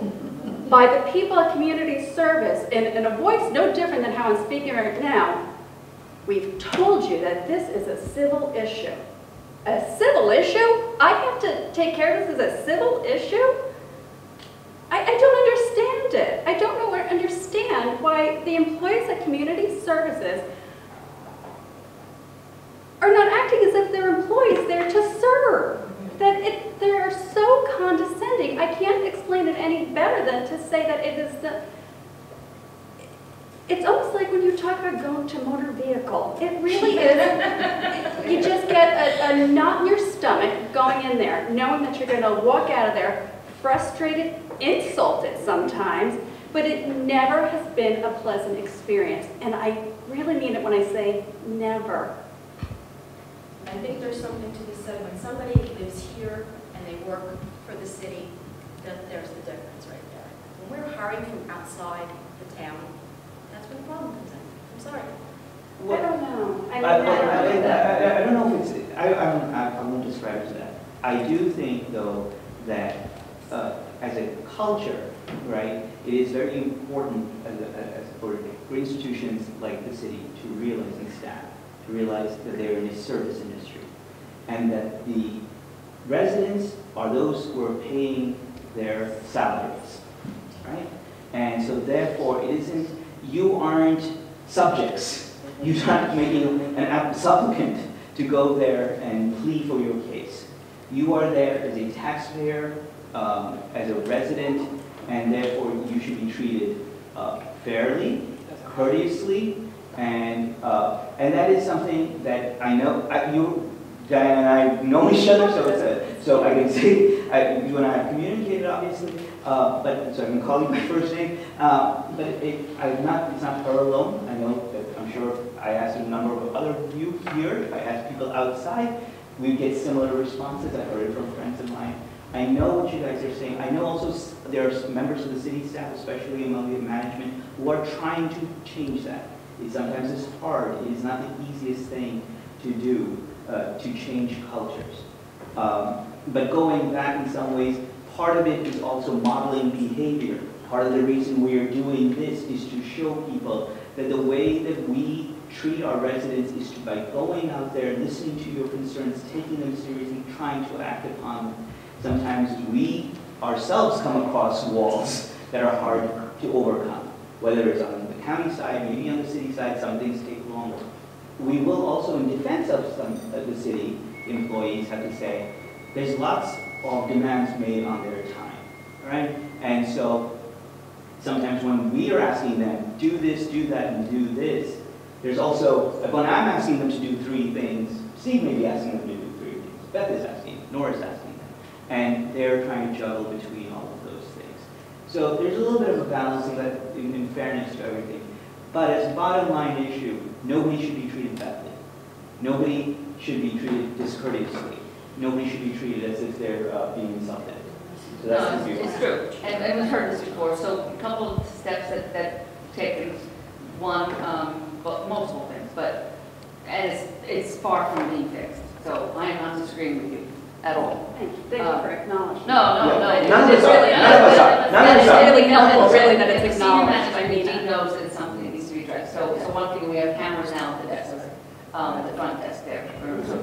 by the people at community service, in a voice no different than how I'm speaking right now, we've told you that this is a civil issue. A civil issue? I have to take care of this as a civil issue? I don't understand it. I don't know or understand why the employees at community services are not acting as if they're employees there to serve. They're so condescending. I can't explain it any better than to say that it is it's almost like when you talk about going to motor vehicle. It really is. You just get a knot in your stomach going in there, knowing that you're going to walk out of there frustrated, insulted sometimes, But it never has been a pleasant experience, and I really mean it when I say never. I think there's something to be said when somebody lives here and they work for the city, that there's the difference right there. When we're hiring from outside the town, that's when the problem comes in. I'm sorry. I don't know. I don't know if it's, I won't describe it to that. I do think, though, that as a culture, right, it is very important for institutions like the city to realize, and staff, to realize that they're in a service industry, and that the residents are those who are paying their salaries, right? And so therefore, it isn't, you aren't subjects. You're not making an supplicant to go there and plead for your case. You are there as a taxpayer, as a resident, and therefore you should be treated fairly, courteously, and that is something that I know, you, Diane and I know each other, so I can say, you and I have communicated, obviously, but so I can call you by first name, but it's not her alone. I know that I'm sure I asked a number of other of you here. If I asked people outside, we get similar responses. I heard it from friends of mine. I know what you guys are saying. I know also there are members of the city staff, especially among the management, who are trying to change that. Sometimes it's hard. It is not the easiest thing to do, to change cultures. But going back in some ways, part of it is also modeling behavior. Part of the reason we are doing this is to show people that the way that we treat our residents is by going out there, listening to your concerns, taking them seriously, trying to act upon them. Sometimes we ourselves come across walls that are hard to overcome, whether it's on the county side, maybe on the city side, some things take longer. We will also, in defense of some of the city employees, have to say, there's lots of demands made on their time, right? And so sometimes when we are asking them, do this, do that, and do this, there's also, when I'm asking them to do 3 things, Steve may be asking them to do 3 things, Beth is asking, Nora's asking them, and they're trying to juggle between all of those things. So there's a little bit of a balancing that, in fairness to everything. But as a bottom line issue, nobody should be treated badly. Nobody should be treated discourteously. Nobody should be treated as if they're being insulted. So that's the view. It's true, and we've heard this before. So a couple of steps that taken. One, well, multiple things, but it's far from being fixed. So I am not disagreeing with you at all. Thank you for acknowledging. No. None of us are. It's really helpful, really, that it's acknowledged. I mean, Dean knows that it's something that needs to be addressed. So one thing, we have cameras now at the desk, at the front desk there. There's a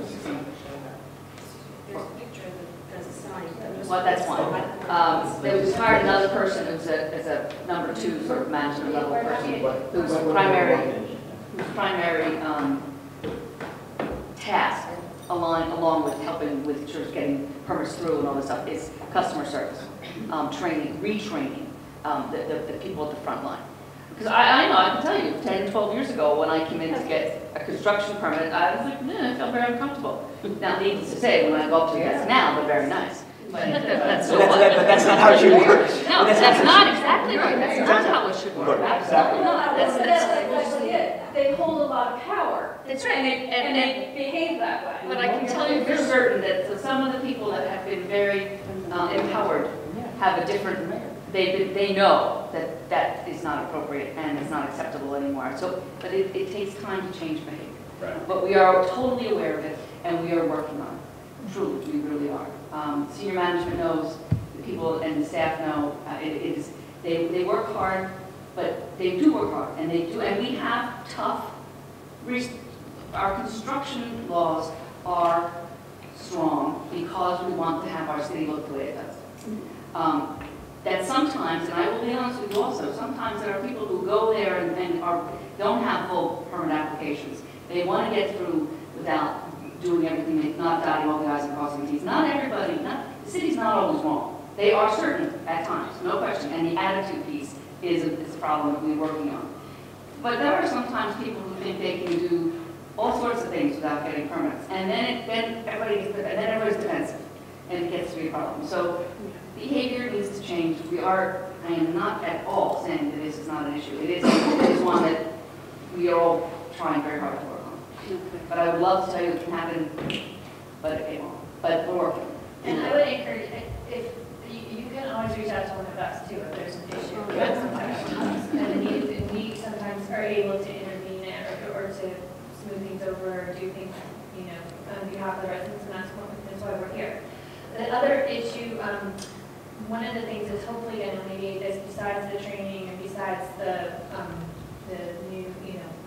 picture that's a sign. Well, that's one. They just hired another person who's as a number 2 sort of management level person, whose primary task, along with helping with sort of getting permits through and all this stuff, is customer service, training, retraining the people at the front line. Because I know, I can tell you, 10, 12 years ago, when I came in to get a construction permit, I was like, I felt very uncomfortable. Now, needless to say, when I go up to the desk now, they're very nice. But that's not how it should work. No, that's not exactly right. That's not how it should work. Absolutely not. That's exactly it. They hold a lot of power. That's right. And they behave that way. But I can tell you for certain that some of the people that have been very empowered have a different, they know that that is not appropriate and it's not acceptable anymore. So, but it takes time to change behavior. Right. But we are totally aware of it and we are working on it. Truly, we really are. Senior management knows, the people and the staff know, they work hard, but they do work hard, and we have tough, our construction laws are strong because we want to have our city look the way it does. That sometimes, and I will be honest with you also, sometimes there are people who go there and don't have full permit applications. They want to get through without doing everything, not dotting all the i's and crossing the t's. Not everybody, the city's not always wrong. They are certain at times, no question, and the attitude piece is a problem that we're working on. But there are sometimes people who think they can do all sorts of things without getting permits, and then everybody's defensive, and it gets to be a problem. So behavior needs to change. We are I am not at all saying that this is not an issue. It is one that we are all trying very hard to work on. But I would love to tell you it can happen, but it won't. But we're working. And I would encourage, if, you can always reach out to one of us too, if there's an issue. And we sometimes are able to intervene or to smooth things over or do things, on behalf of the residents, and that's why we're here. The other issue, one of the things that's hopefully going to alleviate this, besides the training and besides the new,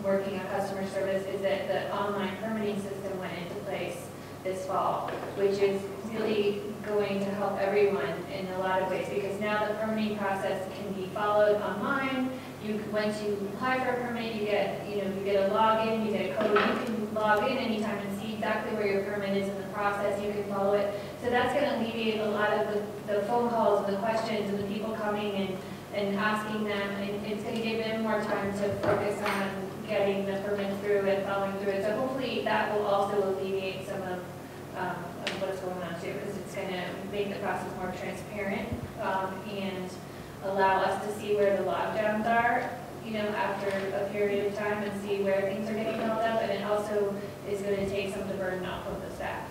working on customer service, is that the online permitting system went into place this fall, which is really going to help everyone in a lot of ways, because now the permitting process can be followed online. Once you apply for a permit, you get a login, you get a code. You can log in anytime and see exactly where your permit is in the process. You can follow it. So that's going to alleviate a lot of the phone calls and the questions and the people coming and asking them. And it's going to give them more time to focus on getting the permit through and following through it. So hopefully that will also alleviate some of what's going on too, because it's going to make the process more transparent and allow us to see where the logjams are, after a period of time, and see where things are getting held up. And it also is going to take some of the burden off of the staff,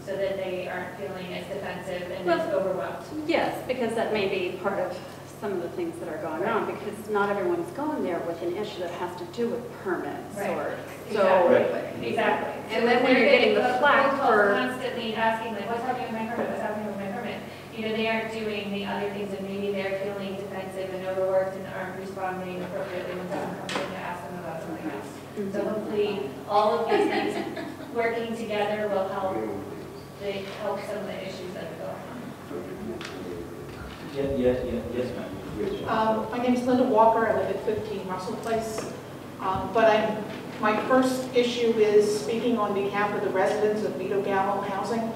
so that they aren't feeling as defensive and as overwhelmed. Yes, because that may be part of some of the things that are going on, because not everyone's going there with an issue that has to do with permits or Exactly. And then when you're getting the flack for constantly asking, like, what's happening with my permit? What's happening with my permit? They aren't doing the other things, and maybe they're feeling defensive and overworked and aren't responding appropriately when someone comes in to ask them about something else. So hopefully, all of these things working together will help some of the issues that are going on. Yes, ma'am. My name is Linda Walker. I live at 15 Russell Place. My first issue is speaking on behalf of the residents of Vito Gallo Housing.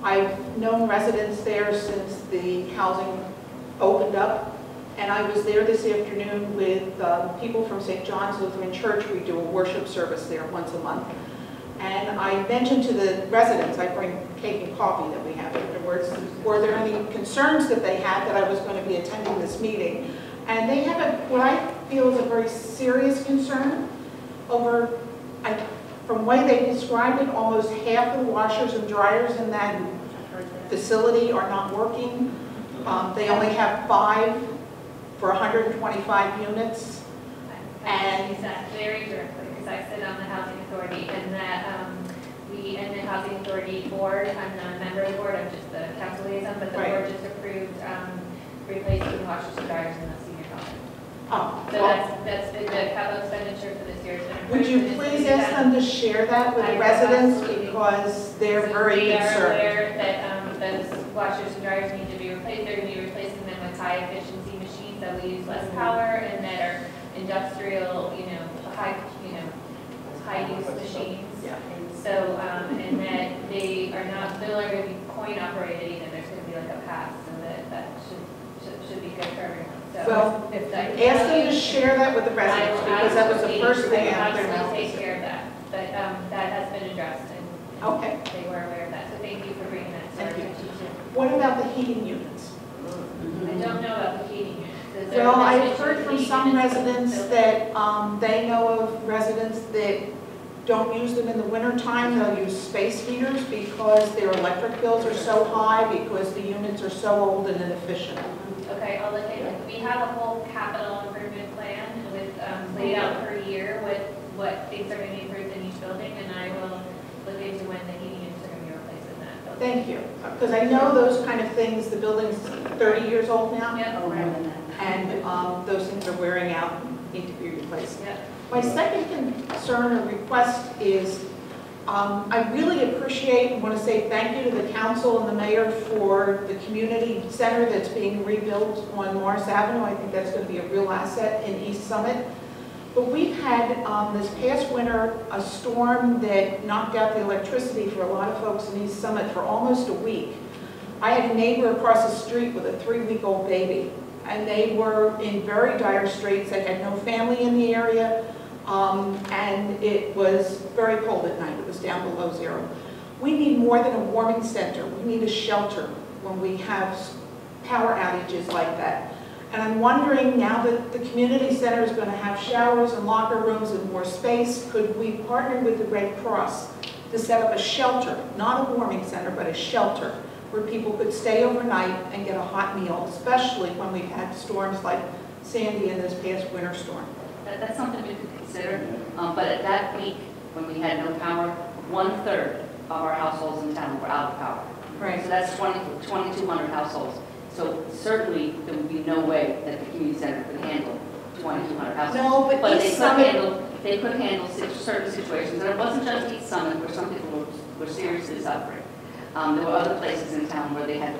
I've known residents there since the housing opened up, and I was there this afternoon with people from St. John's Lutheran Church. We do a worship service there once a month. And I mentioned to the residents, I bring cake and coffee that we have afterwards, were there any concerns that they had that I was going to be attending this meeting? And they have what I feel is a very serious concern over, from the way they described it, almost half of the washers and dryers in that facility are not working. They only have 5 for 125 units. And that very directly, because I sit on the Housing Authority, and that we, and the Housing Authority Board, I'm not a member of the board, I'm just the council liaison, but the board just approved replacing washers and dryers in the senior housing. Oh, So well, that's been the capital expenditure for this year. would you please ask them to share that with the residents, because they're very They are concerned. aware that those washers and dryers need to be replaced. They're going to be replacing them with high efficiency machines that will use less power and that are industrial, high use machines. Yeah. So, and that they are not, they're not going to be coin operated either. There's going to be like a pass, and that should be good for everyone. So Well, if that, ask them to share that with the residents, because that was the first thing out there. I'll take care of that. But that has been addressed, and Okay. they were aware of that. So thank you for bringing that to our Thank you. attention too. What about the heating units? I don't know about the heating units. Is there Well, a I've message heard with from heating some units? residents that they know of residents that don't use them in the wintertime. They'll use space heaters because their electric bills are so high because the units are so old and inefficient. Okay, I'll look into it. We have a whole capital improvement plan with, laid out per year with what things are going to be improved in each building, and I will look into when the heating units are going to be replaced in that building. Thank you. Because I know those kind of things, the building's 30 years old now, Yep, Oh, more right. than that. and those things are wearing out, need to be replaced. Yep. My second concern or request is, I really appreciate and want to say thank you to the council and the mayor for the community center that's being rebuilt on Morris Avenue. I think that's going to be a real asset in East Summit. But we've had this past winter a storm that knocked out the electricity for a lot of folks in East Summit for almost a week. I had a neighbor across the street with a 3-week-old baby, and they were in very dire straits. They had no family in the area. And it was very cold at night. It was down below 0. We need more than a warming center. We need a shelter when we have power outages like that. And I'm wondering, now that the community center is going to have showers and locker rooms and more space, could we partner with the Red Cross to set up a shelter, not a warming center, but a shelter, where people could stay overnight and get a hot meal, especially when we've had storms like Sandy and this past winter storm? That's something we could consider, but at that week, when we had no power, 1/3 of our households in town were out of power. Right. So that's 2,200 households. So certainly, there would be no way that the community center could handle 2,200 households. No, but But East Summit, they could handle certain situations, and it wasn't just East Summit where some people were seriously suffering. There were other places in town where they had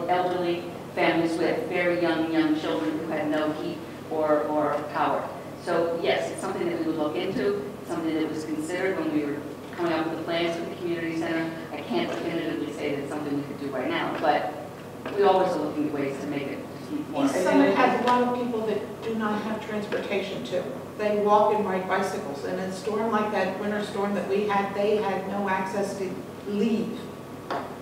elderly families with very young children who had no heat or power. So yes, it's something that we would look into, something that was considered when we were coming up with the plans for the community center. I can't definitively say that it's something we could do right now, but we always are looking at ways to make it more. East Summit has a lot of people that do not have transportation too. They walk and ride bicycles, and in a storm like that winter storm that we had, they had no access to leave.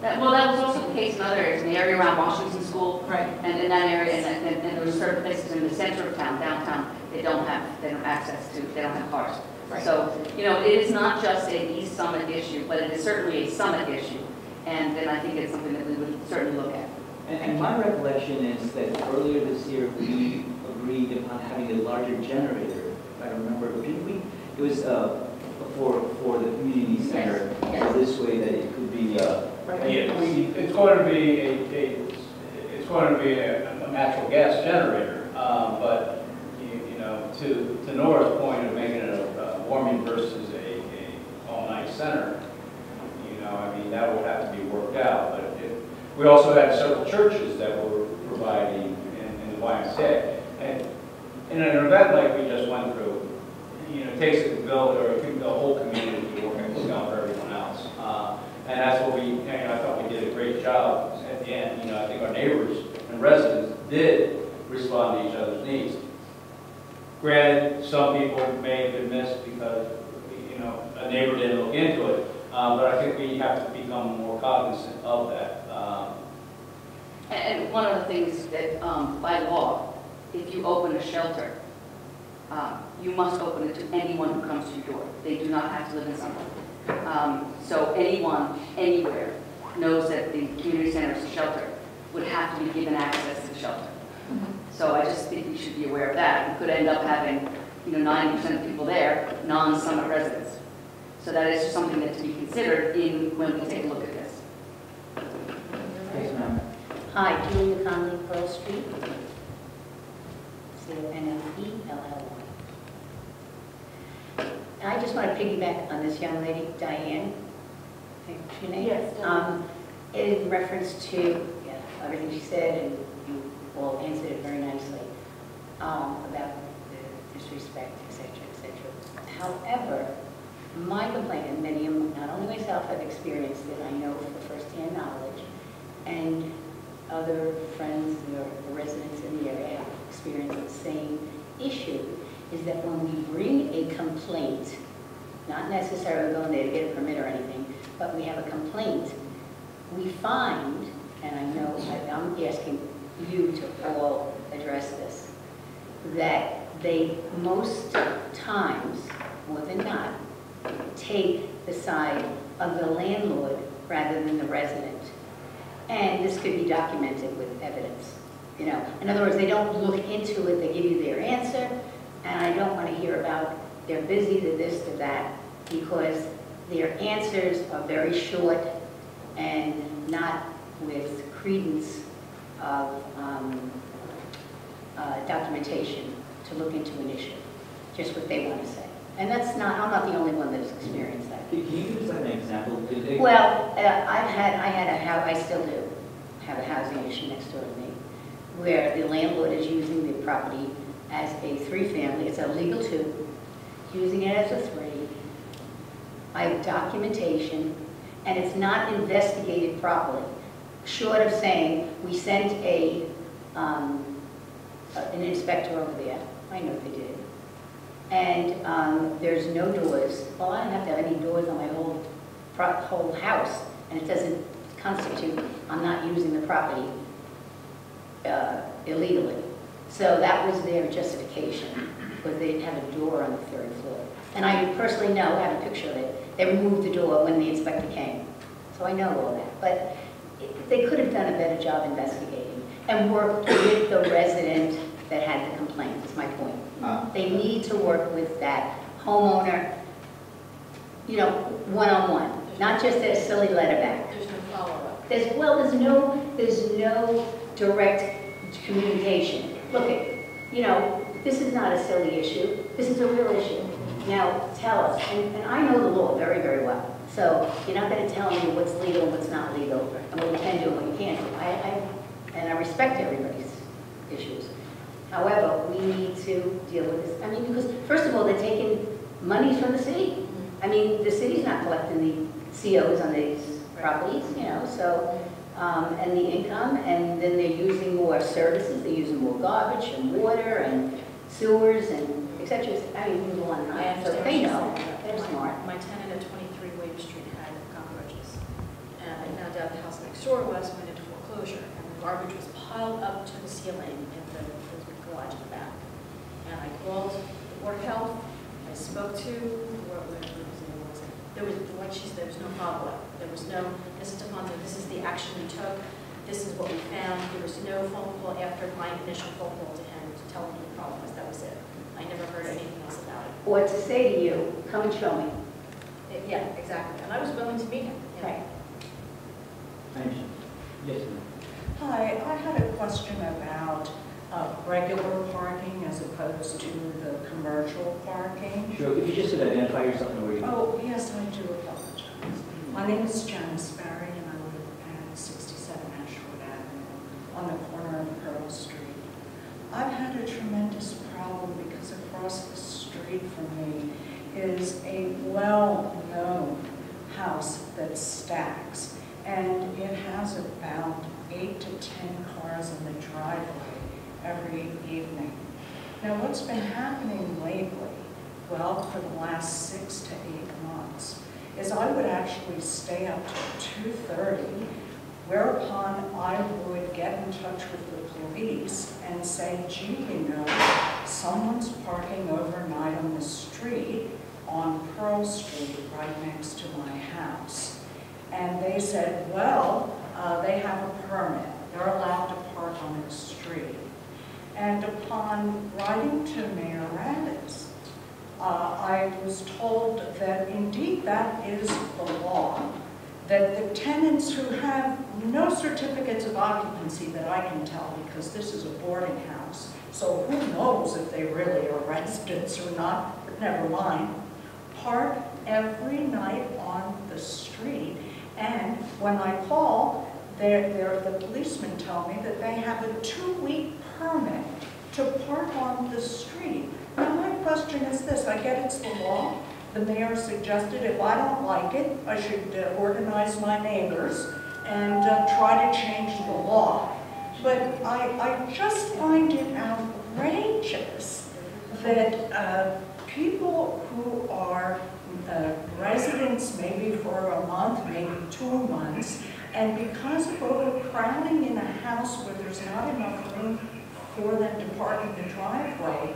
That was also the case in other areas, in the area around Washington School. Right. And in that area, and there were certain places in the center of town, downtown, they don't have access to, they don't have cars. Right. So, it is not just an East Summit issue, but it is certainly a Summit issue. And then I think it's something that we would certainly look at. And my recollection is that earlier this year, we agreed upon having a larger generator, if I remember, didn't we? It was for the community center, Yes. so this way that it could be, It's going to be a natural gas generator, but to Nora's point of making it a warming versus a all-night center, that would have to be worked out. But we also had several churches that were providing in the YMCA, and in an event like we just went through, it takes a village or the whole community to work and look out for everyone else. And that's what I thought we did a great job at the end. I think our neighbors and residents did respond to each other's needs. Granted, some people may have been missed because, a neighbor didn't look into it. But I think we have to become more cognizant of that. And one of the things that, by law, if you open a shelter, you must open it to anyone who comes to your door. They do not have to live in somewhere. So anyone, anywhere, knows that the community center is a shelter, would have to be given access to the shelter. So I just think we should be aware of that. We could end up having, 90% of people there, non-Summit residents. So that is something that's to be considered when we take a look at this. yes, ma'am. Hi, Julia Conley, Pearl Street. CONFELLY. And I just want to piggyback on this young lady, Diane. I think that's your name? Yes. In reference to everything she said, and you all answered it very nicely, about the disrespect, etc., etc. However, my complaint, and many of them, not only myself, have experienced it, I know from firsthand knowledge, and other friends or residents in the area have experienced the same issue, is that when we bring a complaint, not necessarily going there to get a permit or anything, but we have a complaint, we find, and I know I'm asking you to all address this, that they most times, more than not, take the side of the landlord rather than the resident. And this could be documented with evidence. In other words, they don't look into it, they give you their answer, and I don't want to hear about they're busy, they're this, they're that, because their answers are very short and not with credence of documentation to look into an issue, just what they want to say. And that's not, I'm not the only one that's experienced that. Can you use an example? Well, I still do have a housing issue next door to me, where the landlord is using the property as a 3-family, it's a legal 2, using it as a 3. I have documentation, and it's not investigated properly. Short of saying, we sent an inspector over there, I know they did, and there's no doors. Well, I don't have to have any doors on my whole house, and it doesn't constitute I'm not using the property illegally. So that was their justification, was they have a door on the 3rd floor. And I personally know, I have a picture of it, they removed the door when the inspector came. So I know all that. But they could have done a better job investigating and worked with the resident that had the complaint, is my point. They need to work with that homeowner, you know, one-on-one, not just a silly letter back. There's no follow-up. There's no direct communication. Look, you know, this is not a silly issue. This is a real issue. Now, tell us. And I know the law very, very well. So you're not going to tell me what's legal and what's not legal, and what you can do and what you can't do. And I respect everybody's issues. However, we need to deal with this. I mean, because first of all, they're taking money from the city. I mean, the city's not collecting the COs on these properties, you know, so, and the income, and then they're using more services. They're using more garbage and water and sewers and et cetera. I mean, move on. I So understand they what know. you're saying. They're smart. My tenant at 23 William Street had cockroaches. And I found out the house next door went into foreclosure. And the garbage was piled up to the ceiling in the garage in the back. And I called the Board of Health. I spoke to, there was no follow-up. There was no, Mrs. DeFonso, this is the action we took. This is what we found. There was no phone call after my initial phone call to him to tell him what the problem was. That was it. I never heard anything else about it. Or to say to you, come and show me. Yeah, exactly. And I was willing to meet him. Yeah. Right. Yes, ma'am. Hi, I had a question about regular parking as opposed to the commercial parking. Sure, if you just identify yourself and where you live. Oh, yes, I do apologize. My name is Janice Barry, and I live at 67 Ashwood Avenue on the corner of Pearl Street. I've had a tremendous problem because across the street from me is a well-known house that stacks, and it has about 8 to 10 cars in the driveway every evening. Now, what's been happening lately, well, for the last 6 to 8 months, is I would actually stay up till 2:30, whereupon I would get in touch with the police and say, gee, you know, someone's parking overnight on the street on Pearl Street right next to my house. And they said, well, they have a permit. They're allowed to park on the street. And upon writing to Mayor Raddatz, I was told that indeed that is the law, that the tenants who have no certificates of occupancy that I can tell, because this is a boarding house, so who knows if they really are residents or not, but never mind, park every night on the street. And when I call, the policemen tell me that they have a 2-week permit to park on the street. Now my question is this, I get it's the law. The mayor suggested if I don't like it, I should organize my neighbors and try to change the law. But I just find it outrageous that people who are residents maybe for a month, maybe 2 months, and because of overcrowding in a house where there's not enough room for them to park in the driveway,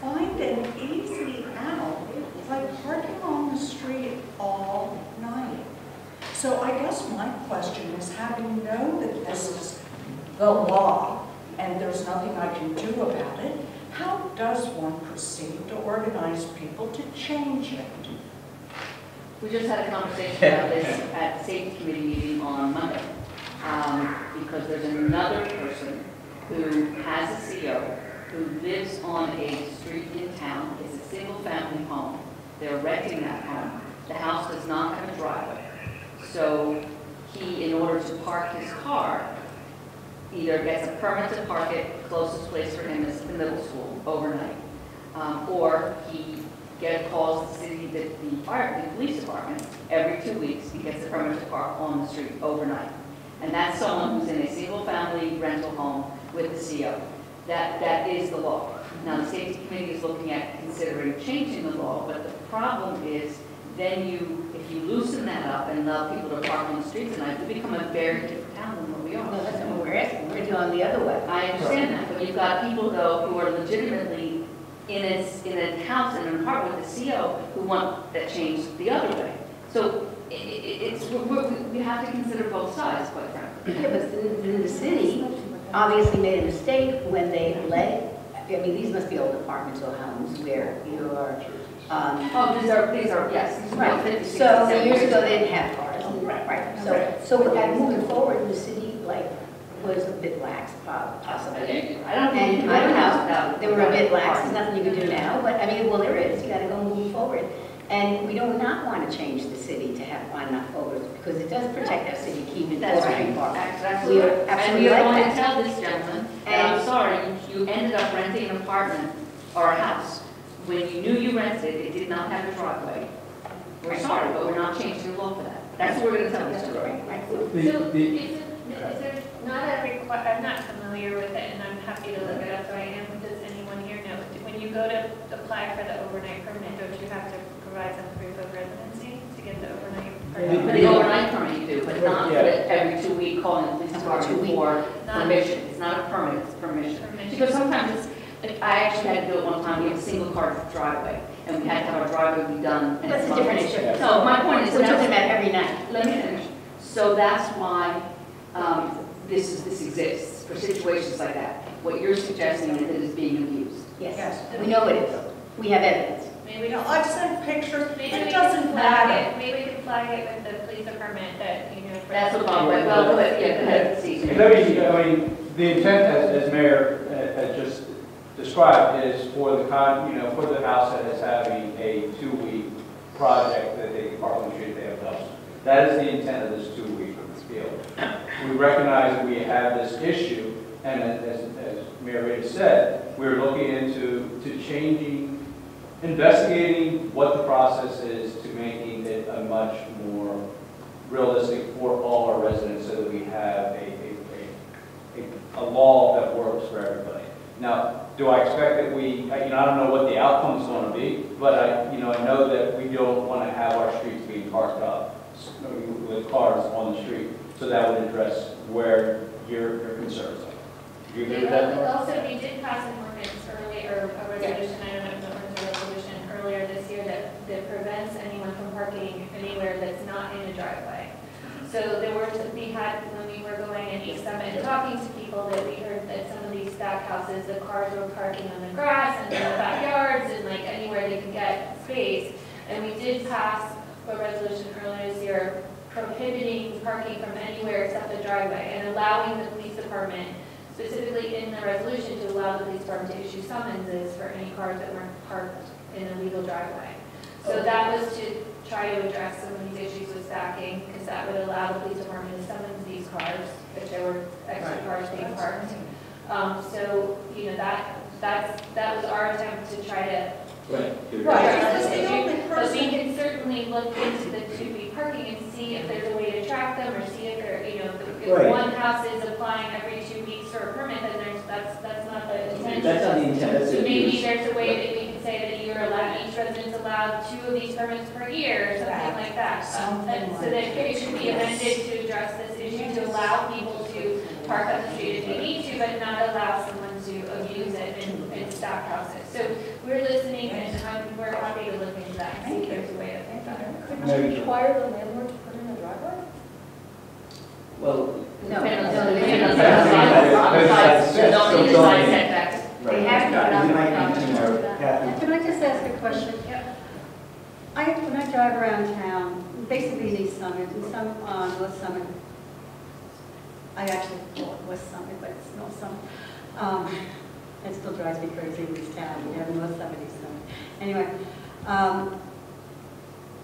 find an easy out by parking on the street all night. So I guess my question is, having known that this is the law and there's nothing I can do about it, how does one proceed to organize people to change it? We just had a conversation about this at the safety committee meeting on Monday, because there's another person who has a CO, who lives on a street in town. It's a single-family home. They're renting that home. The house does not have a driveway. So he, in order to park his car, either gets a permit to park it, closest place for him is the middle school overnight, or he calls the city, the police department every 2 weeks and gets a permit to park on the street overnight. And that's someone who's in a single-family rental home with the CO. That is the law. Now, the safety committee is looking at considering changing the law, but the problem is then if you loosen that up and allow people to park on the streets, and it would become a very different town than where we No, are. that's not what we're asking, we're doing the other way. I understand that, but you've got people though who are legitimately in a house in an apartment with a CO who want that changed the other way. So we have to consider both sides, quite frankly. Yeah, but then the city obviously made a mistake when they let, I mean, these must be old apartments or homes where you're, Oh, these are, yes. these are right, 50, so 60, years 70. ago they didn't have cars. Right, so moving forward, the city like was a bit lax possibly. I don't think And I don't know, they were a bit lax, there's nothing you can do now, but I mean, well, there is, you gotta go move forward. And we do not want to change the city to have enough voters, because it does protect our city, keep it That's Street right. Park. That's We are absolutely. And absolutely we are like going to that. tell this gentleman, and I'm sorry, you ended up renting an apartment or a house. When you knew you rented, it did not have a driveway. We're sorry, but we're not changing the law for that. That's what we're going to tell this story. So is there not a I'm not familiar with it, and I'm happy to look it up, so I am. Does anyone here know? When you go to apply for the overnight permit, don't you have to provide some proof of residency to get the overnight permit? For the overnight permit you do, but not Yeah. every 2 week calling the police department for Not- permission. It's not a permit, it's permission. Because sometimes it's, I actually had to do it one time, we have a single car driveway, and we had to have our driveway be done. and That's it's a different not- issue. No, my point is, We're talking that's- about every night. let me finish. So that's why this exists, for situations like that. What you're suggesting is that it's being abused. Yes, we know it is. We have evidence. Maybe we You know, can, I've sent pictures, maybe it we doesn't can flag matter. it. Maybe we can flag it with the police department that, you know. for- That's what Bob, well, go ahead, yeah, go ahead, see. I mean, the intent, as Mayor had just described, is for the for the house that is having a 2-week project that they Parkland Street they have done. That is the intent of this 2-week deal. We recognize that we have this issue, and as Mayor Rita said, we're looking into changing, investigating what the process is to making it a much more realistic for all our residents, so that we have a law that works for everybody. Now, do I expect that I don't know what the outcome is going to be, but I know that we don't want to have our streets being parked up with cars on the street, so that would address where your concerns are. Do you agree with that? Also, we did pass an ordinance earlier, a resolution, I don't know if it was a resolution earlier this year that prevents anyone from parking anywhere that's not in a driveway. So when we were going in East Summit and talking to people, that we heard that some of these stack houses, the cars were parking on the grass and in the backyards and like anywhere they could get space. And we did pass a resolution earlier this year prohibiting parking from anywhere except the driveway and allowing the police department, specifically in the resolution, to allow the police department to issue summonses for any cars that weren't parked in a legal driveway. So that was to try to address some of these issues with stacking, because that would allow the police department to summons these cars if there were extra cars being parked. So, that was our attempt to try to Right. address Because this the only issue. But we person, can certainly look into the 2-week parking and see if there's a way to track them, or see if if Right. one house is applying every 2 weeks for a permit, then that's not the intention. That's not the intent, that's So the maybe abuse. there's a way that we can say that each resident's allowed 2 of these permits per year, or something like that. Something So that it should be amended to address this issue, to allow people to park on the street if they need to, but not allow someone to abuse it in stock houses. So we're listening, and we're happy to look into that and see if there's a way to fix that. Maybe. Require the landlord to put in a driveway? Well, No, Depends no, on the- they depends haven't. on the size, don't need the side setbacks. They have not. You might need to know, Kathy. Can I just ask a question? Yep. When I drive around town, basically in East Summit and some on West Summit, I actually call it West Summit, but it's North Summit. It still drives me crazy in this town, we have North Summit, East Summit. Anyway,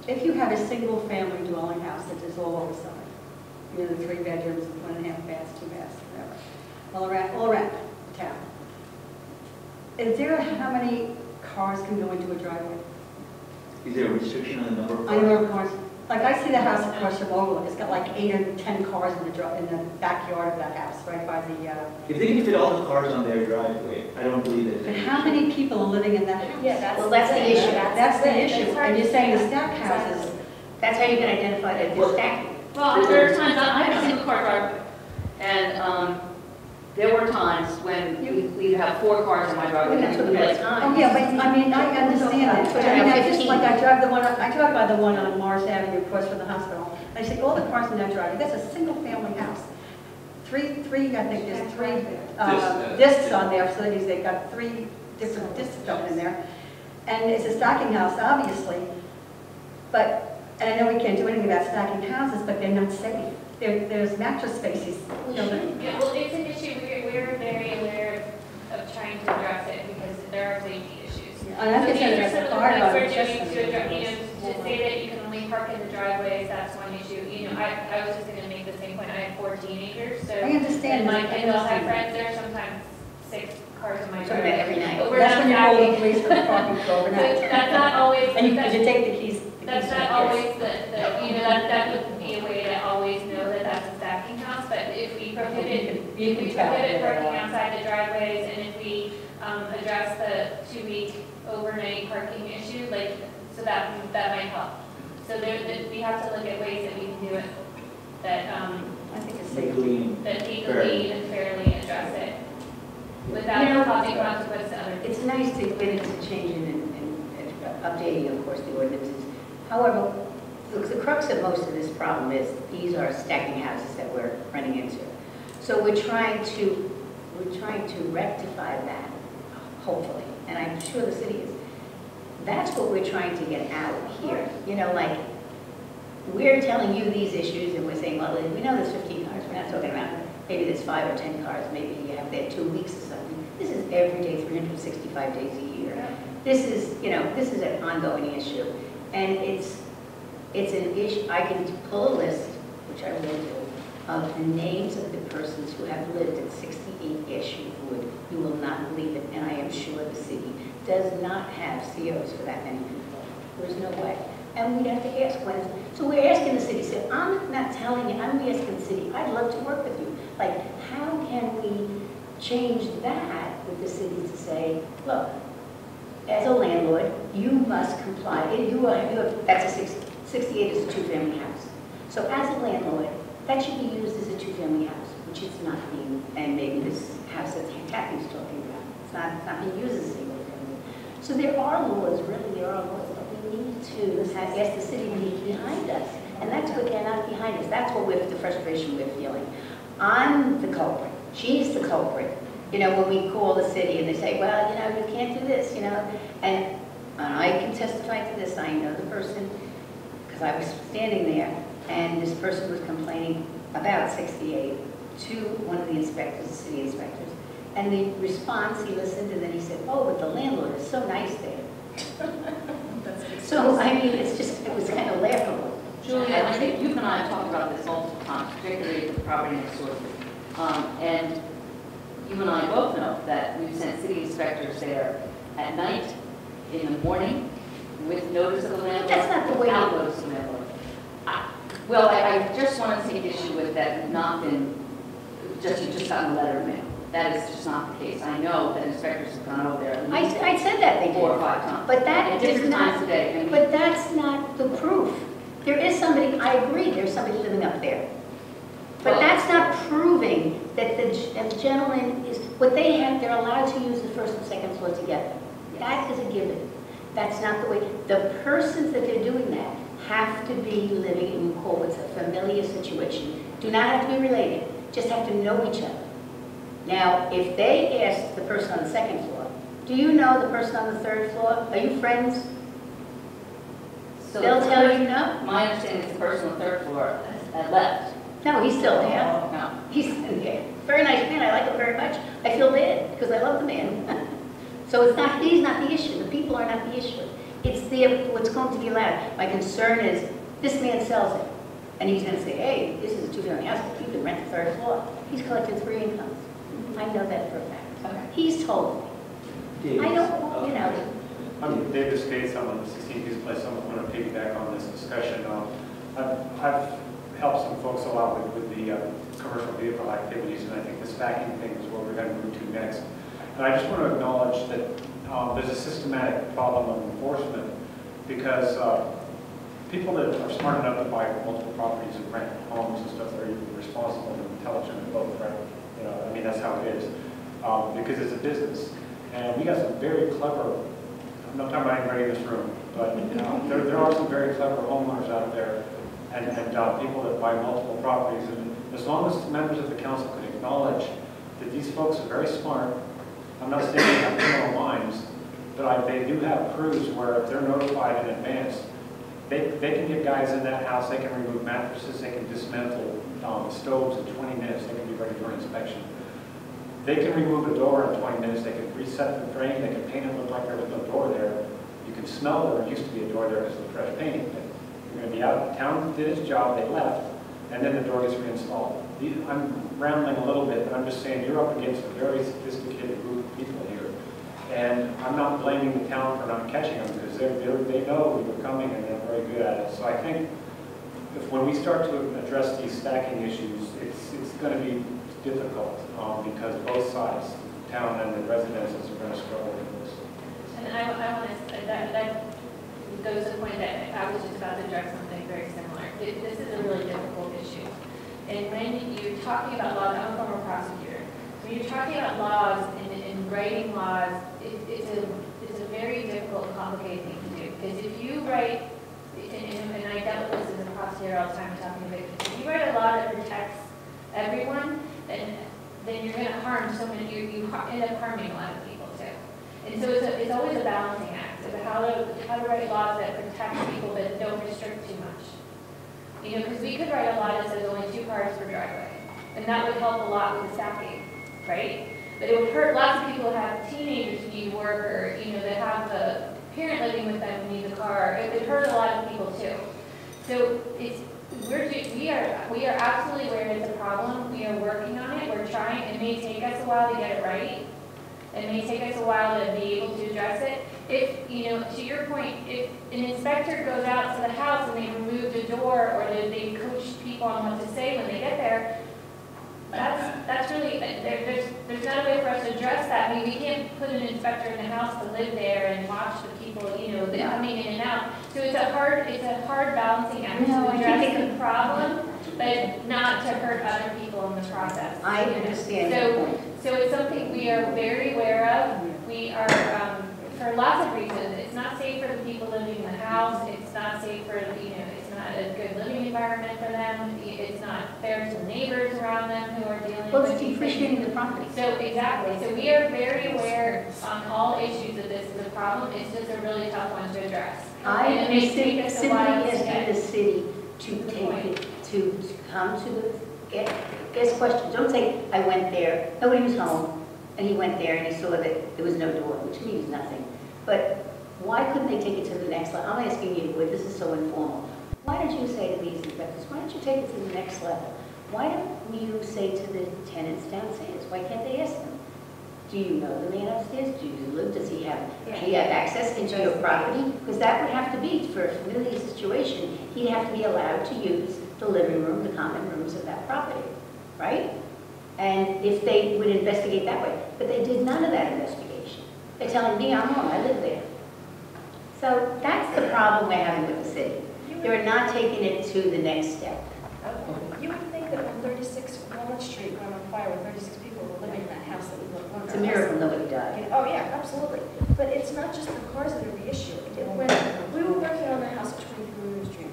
if you have a single family dwelling house that is all over Summit, the 3 bedrooms, 1.5 baths, 2 baths, whatever, all around town, is there how many cars can go into a driveway? Is there a restriction on the number of I cars? know, of course. Like, I see the house across from Overlook, it's got like 8 or 10 cars in the backyard of that house, right by the, If they can fit all the cars on their driveway, I don't believe there's and any. how many people are living in that house? Yeah, Well, that's the issue. That's the issue, and you're saying the stack houses, That's how you can identify that they're stacking. Well, there are times, I have a single car driveway. And there were times when we'd have 4 cars in my driveway. That's what and the like, Oh, yeah, but I mean, I understand that. But I mean, I just, like, I drive by the one on Morris Avenue across from the hospital. I see all the cars in that driveway. That's a single-family house. Three, I think there's 3 discs on there, so that means they've got 3 different discs going in there. And it's a stacking house, obviously, but, and I know we can't do anything about stacking houses, but they're not safe. There's mattress spaces. Yeah, well, it's an issue, we're very aware of trying to address it because there are safety issues. And that's So just these are a some of the hard things one, we're just doing to address, to say that you can only park in the driveways, that's one issue. I was just gonna make the same point, I have 4 teenagers, so. I understand And my that. I kids all have understand. friends there, sometimes 6 cars in my Talking about driveway. every night. But we're That's not when you call the stacking. police for the parking for So overnight. that's not always, And you take the keys. that's not always that would be a way to always know that that's a stacking house, but if we prohibit, You can tell. parking outside the driveways, and if we address the 2-week overnight parking issue, like, so that might help. So we have to look at ways that we can do it, that, I think it's Legally, that legally and fairly address it, without You know, causing consequence to other people. It's nice to get into changing and updating, of course, the ordinances. However, the crux of most of this problem is these are stacking houses that we're running into. So we're trying to rectify that, hopefully, and I'm sure the city is. That's what we're trying to get out here. You know, like, we're telling you these issues and we're saying, well, we know there's 15 cars. We're not talking about maybe there's 5 or 10 cars. Maybe you have there 2 weeks or something. This is every day, 365 days a year. This is, this is an ongoing issue. And it's an issue. I can pull a list, which I will do, of the names of the persons who have lived at 68 Ashwood. You will not believe it, and I am sure the city does not have COs for that many people. There's no way. And we'd have to ask when. So we're asking the city, so I'm not telling you, I'm asking the city, I'd love to work with you. Like, how can we change that with the city to say, look, as a landlord, you must comply. That's a 68 is a 2-family house. So as a landlord, that should be used as a 2-family house, which it's not being, and maybe this house that Kathy's talking about, it's not being used as a single family. So there are laws, really there are laws, but we need to ask the city to be behind us. And that's what they're not behind us. That's what the frustration we're feeling. I'm the culprit. She's the culprit. When we call the city and they say, well, you can't do this, and I can testify to this. I know the person, because I was standing there, and this person was complaining about 68 to one of the inspectors, the city inspectors. And the response, he listened, and then he said, oh, but the landlord is so nice there. So, I mean, it was kind of laughable. Julia, I think you and I have talked about this multiple times, particularly the property next door. And you and I both know that we've sent city inspectors there at night, in the morning, with notice of the landlord. That's not the way without notice of the landlord. Well, I just want to take issue with that not been, you just gotten a letter in the mail. That is just not the case. I know that inspectors have gone over there. at least I said that they did. 4 or 5 times. But that At is different not, times a day. I mean, but that's not the proof. There is somebody, I agree, there's somebody living up there. But Well- that's not proving that the gentleman is, what they have, they're allowed to use the first and second floor together. That is a given. That's not the way, the persons that they're doing that have to be living in what's a familiar situation. Do not have to be related, just have to know each other. Now, if they ask the person on the second floor, do you know the person on the third floor? Are you friends? So They'll the tell person- you no. My understanding is the person on the 3rd floor has left. No, he's still there. No. He's there. Very nice man, I like him very much. I feel bad, because I love the man. So he's not the issue, the people are not the issue. It's what's going to be allowed. My concern is, this man sells it, and he's going to say, hey, this is a 2-family house, you can rent the 3rd floor. He's collecting 3 incomes. I know that for a fact. Okay. He's told me. I don't, I'm David Skates, I'm on the 16th East Place. I want to piggyback on this discussion. I've helped some folks a lot with the commercial vehicle activities, and I think the stacking thing is what we're going to move to next. And I just want to acknowledge that there's a systematic problem of enforcement, because people that are smart enough to buy multiple properties and rent homes and stuff, they're responsible and intelligent and both, right? You know, I mean, that's how it is. Because it's a business. And we got some very clever, I'm not talking about anybody in this room, but there are some very clever homeowners out there and people that buy multiple properties. And as long as members of the council can acknowledge that these folks are very smart, I'm not saying they have criminal minds, but they do have crews where if they're notified in advance, they can get guys in that house, they can remove mattresses, they can dismantle stoves in 20 minutes, they can be ready for inspection. They can remove a door in 20 minutes, they can reset the frame, they can paint it look like there was no door there. You can smell there used to be a door there because of the fresh paint. But you're going to be out, town did its job, they left, and then the door gets reinstalled. I'm rambling a little bit, but I'm just saying you're up against a very sophisticated group of people here. And I'm not blaming the town for not catching them because they know we were coming and they're very good at it. So I think when we start to address these stacking issues, it's going to be difficult because both sides, the town and the residences, are going to struggle with this. And I want to say that goes to the point that I was just about to address something very similar. This is a really difficult issue. And when you're talking about laws, I'm a former prosecutor. When you're talking about laws and writing laws, it's a very difficult, complicated thing to do. Because if you write, and I dealt with this as a prosecutor all the time talking to victims, if you write a law that protects everyone, then you're going to harm so many, you end up harming a lot of people too. And so it's always a balancing act of how to write laws that protect people but don't restrict too much. You know, because we could write a law that says only 2 cars per driveway, and that would help a lot with the stacking, right? But it would hurt lots of people who have teenagers who need work, or that have the parent living with them who needs a car. It would hurt a lot of people too. So we are absolutely aware it's a problem. We are working on it. We're trying. It may take us a while to get it right. It may take us a while to be able to address it. If, to your point, if an inspector goes out to the house and they've removed a door, or they coach people on what to say when they get there, that's really, there's not a way for us to address that. I mean, we can't put an inspector in the house to live there and watch the people, coming in and out. So it's a hard balancing act to address the problem, but not to hurt other people in the process. I understand your point. So it's something we are very aware of. We are, for lots of reasons, it's not safe for the people living in the house. It's not safe for, it's not a good living environment for them. It's not fair to the neighbors around them who are dealing with. Well, it's depreciating the property. So exactly. So we are very aware on all issues that this is a problem. It's just a really tough one to address. I and am simply asking the city to take it, to come to the, ask questions. Don't say, I went there, nobody was home, and he went there and he saw that there was no door, which means nothing. But why couldn't they take it to the next level? I'm asking you, this is so informal. Why don't you say to these inspectors, why don't you take it to the next level? Why don't you say to the tenants downstairs, why can't they ask them? Do you know the man upstairs? Do you live? Does he have access into your property? Because that would have to be, for a familiar situation, he'd have to be allowed to use the living room, the common rooms of that property, right? And if they would investigate that way. But they did none of that investigation. They're telling me I'm wrong, I live there. So that's the problem we're having with the city. They're not taking it to the next step. You would think that when 36 Walnut Street went on fire, when 36 people were living in that house that we lived in. It's a miracle nobody died. Oh, yeah, absolutely. But it's not just the cars that are the issue. When we were working on the house at 23 William Street,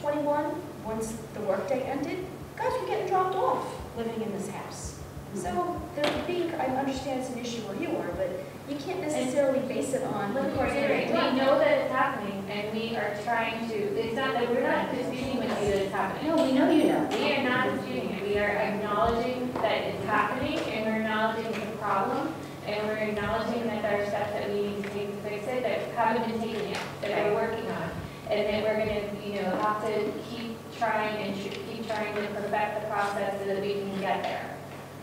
21, once the workday ended, guys were getting dropped off living in this house. So I understand it's an issue where you are, but you can't necessarily base it on. We know that it's happening, and we are trying to. It's not that we're not disputing with you that it's happening. No, we know you know. We are not disputing it. We are acknowledging that it's happening, and we're acknowledging the problem, and we're acknowledging that there are steps that we need to take to fix it that haven't been taken yet, that we're working on, and that we're going to, have to keep trying and keep trying to perfect the process so that we can get there.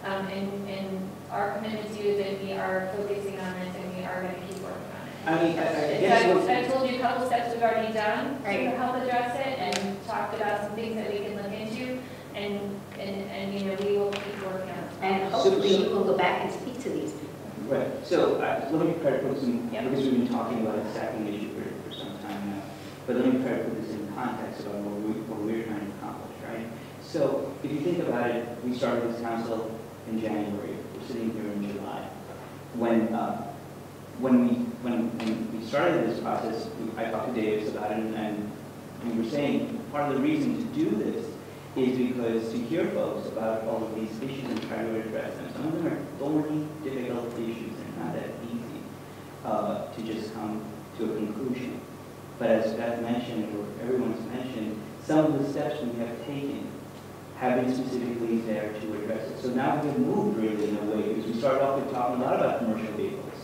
And our commitment to you is that we are focusing on this, and we are going to keep working on it. I mean, I guess I told you a couple steps we've already done Right. to help address it, and talked about some things that we can look into, and we will keep working on it. And hopefully you will go back and speak to these people. Right. So let me try to put some, because we've been talking about a stacking issue for some time now. But let me try to put this in context about what we're trying to accomplish, right? So if you think about it, we started this council in January. We're sitting here in July. When we started this process, I talked to Davis about it, and we were saying part of the reason to do this is because to hear folks about all of these issues and try to address them. Some of them are thorny, difficult issues. They're not that easy to just come to a conclusion. But as Beth mentioned, or everyone's mentioned, some of the steps we have taken have been specifically there to address it. So now we've moved really in a way, because we started off with talking a lot about commercial vehicles.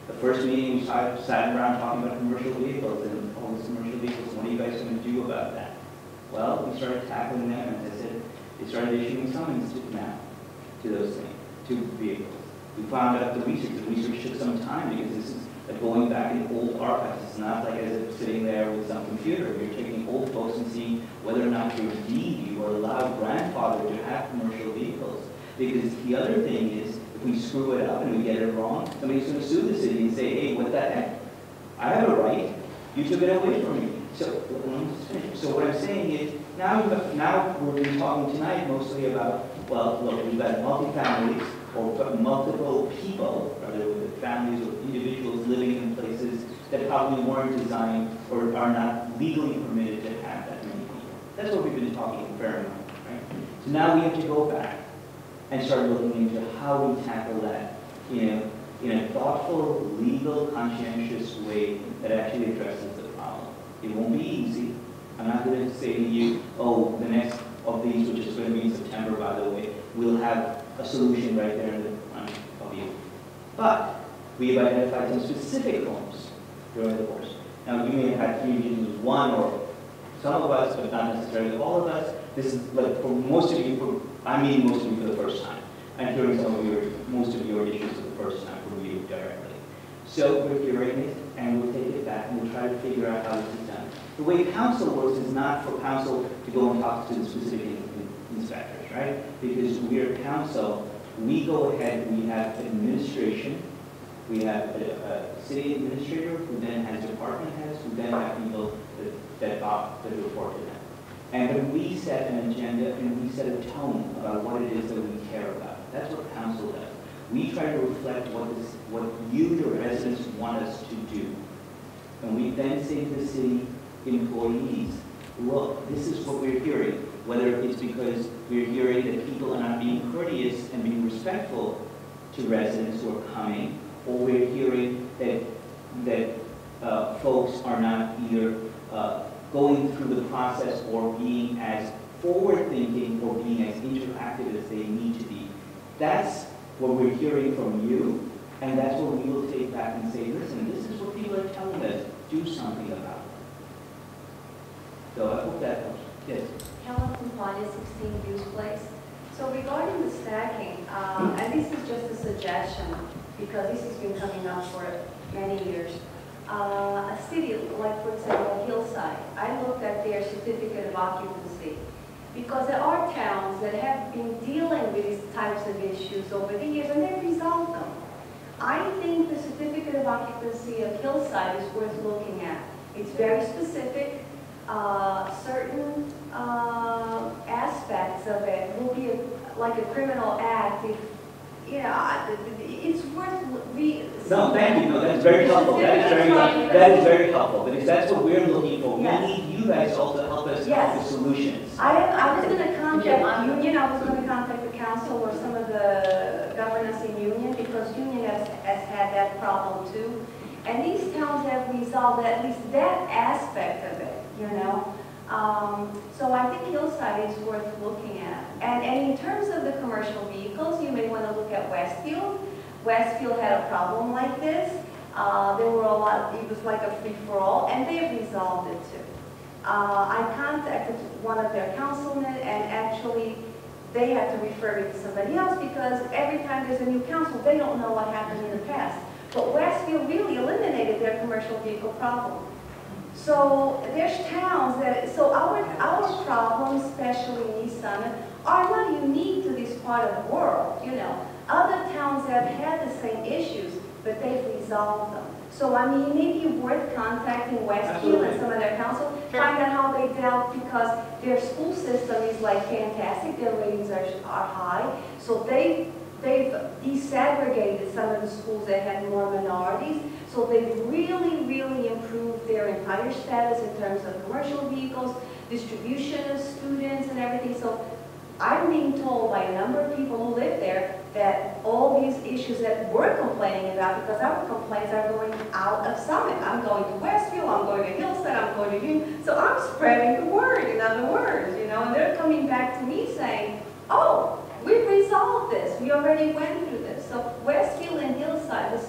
The first meeting we sat around talking about commercial vehicles and all these commercial vehicles. What are you guys going to do about that? Well, we started tackling them, and as I said, they started issuing summons now to those things, to vehicles. We found out the research took some time because this is like going back in old archives. It's not like as if sitting there with some computer. You're taking old books and seeing whether or not your deed, you are allowed grandfather to have commercial vehicles. Because the other thing is, if we screw it up and we get it wrong, somebody's going to sue the city and say, hey, what the heck? I have a right. You took it away from me. So what I'm saying is, now we're talking tonight mostly about, well, look, we've got multi-families or multiple people, whether with families or individuals living in places that probably weren't designed or are not legally permitted to have that many people. That's what we've been talking a fair amount, right? So now we have to go back and start looking into how we tackle that in a thoughtful, legal, conscientious way that actually addresses the problem. It won't be easy. I'm not going to say to you, oh, the next of these, which is going to be in September, by the way, we'll have a solution right there in the front of you. But we have identified some specific homes during the course. Now, you may have had 3 individuals, one or some of us, but not necessarily all of us. This is like for most of you, I'm meeting most of you for the first time. I'm hearing most of your issues for the first time from you directly. So we're hearing it, and we'll take it back, and we'll try to figure out how this is done. The way council works is not for council to go and talk to the specific inspectors, right? Because we're council, we go ahead, we have administration, we have a city administrator who then has department heads, who then have people that report to them. And then we set an agenda and we set a tone about what it is that we care about. That's what council does. We try to reflect what you, the residents, want us to do. And we then say to the city employees, look, this is what we're hearing. Whether it's because we're hearing that people are not being courteous and being respectful to residents who are coming, or we're hearing that folks are not either going through the process or being as forward-thinking or being as interactive as they need to be. That's what we're hearing from you, and that's what we will take back and say, listen, this is what people are telling us, do something about it. So I hope that helps. Yes? Helen Complaint, 16 Hughes Place. So regarding the stacking, and this is just a suggestion, because this has been coming up for many years. A city, like for example, Hillside, I looked at their certificate of occupancy, because there are towns that have been dealing with these types of issues over the years, and they've resolved them. I think the certificate of occupancy of Hillside is worth looking at. It's very specific. Certain aspects of it will be like a criminal act if, it's worth No, thank you. No, that's very helpful. That is very helpful. Because that's what we're looking for. Yes. We need you guys all to help us Yes. with solutions. I was going to contact Union, I was going to contact the council or some of the governance in Union, because Union has had that problem too. And these towns have resolved at least that aspect of it, So I think Hillside is worth looking at. And in terms of the commercial vehicles, you may want to look at Westfield. Westfield had a problem like this. There were a lot, it was like a free-for-all, and they have resolved it too. I contacted one of their councilmen, and actually they had to refer me to somebody else, because every time there's a new council, they don't know what happened in the past. But Westfield really eliminated their commercial vehicle problem. So there's towns that, so our problems, especially in East Summit, are not unique to this part of the world, Other towns have had the same issues, but they've resolved them. So, it may be worth contacting Westfield and some of their council out because their school system is like fantastic, their ratings are high. So they've desegregated some of the schools that had more minorities. So they've really improved their entire status in terms of commercial vehicles, distribution of students and everything. So I'm being told by a number of people who live there that all these issues that we're complaining about, because our complaints are going out of Summit. I'm going to Westfield, I'm going to Hillside, I'm going to Union. So I'm spreading the word, in other words, you know, and they're coming back to me saying, oh, we've resolved this. We already went through this. So Westfield and Hillside, the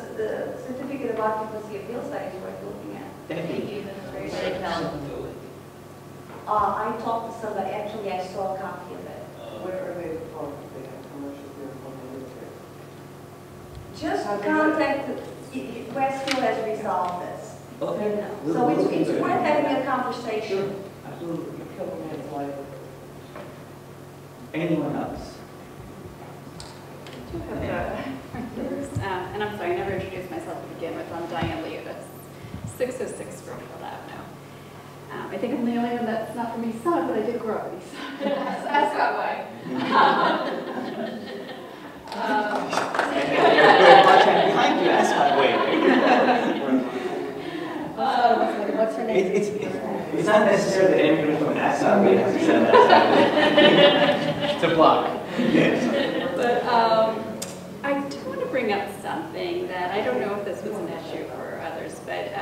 certificate of occupancy of Hillside is worth looking at. Thank you. I talked to somebody, actually I saw a copy of it. Where are they parked? They have commercial vehicles on the road. Just contact, Westfield has resolved this. Okay. So it's worth having a conversation. Absolutely. You kill a man's life. Anyone else? And I'm sorry, I never introduced myself to begin with. I'm Diane Leotis, 606 Springfield Avenue. I think I'm the only one that's not from East Summit, but I did grow up in East Summit. That's that way. Behind you, that's my way. What's her name? It's not necessary that everybody from that side has to send that side. It's a block. Yes. But I do want to bring up something that I don't know if this was an issue for others, but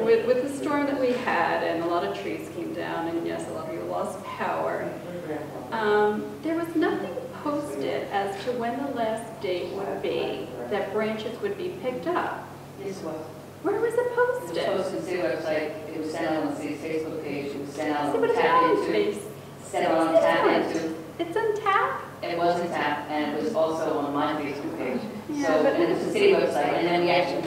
with the storm that we had and a lot of trees came down and yes, a lot of you lost power, there was nothing posted as to when the last date would be that branches would be picked up. This was. Where was it It was posted? posted on the city website, it was sent out on the city's Facebook page, it was sent out See, on but it's Tap on Into. Face. Sent out on Tap Into. It's on Tap? It was in Tap, and it was also on my Facebook page. Yeah, So, but- and it was the city website, and then we actually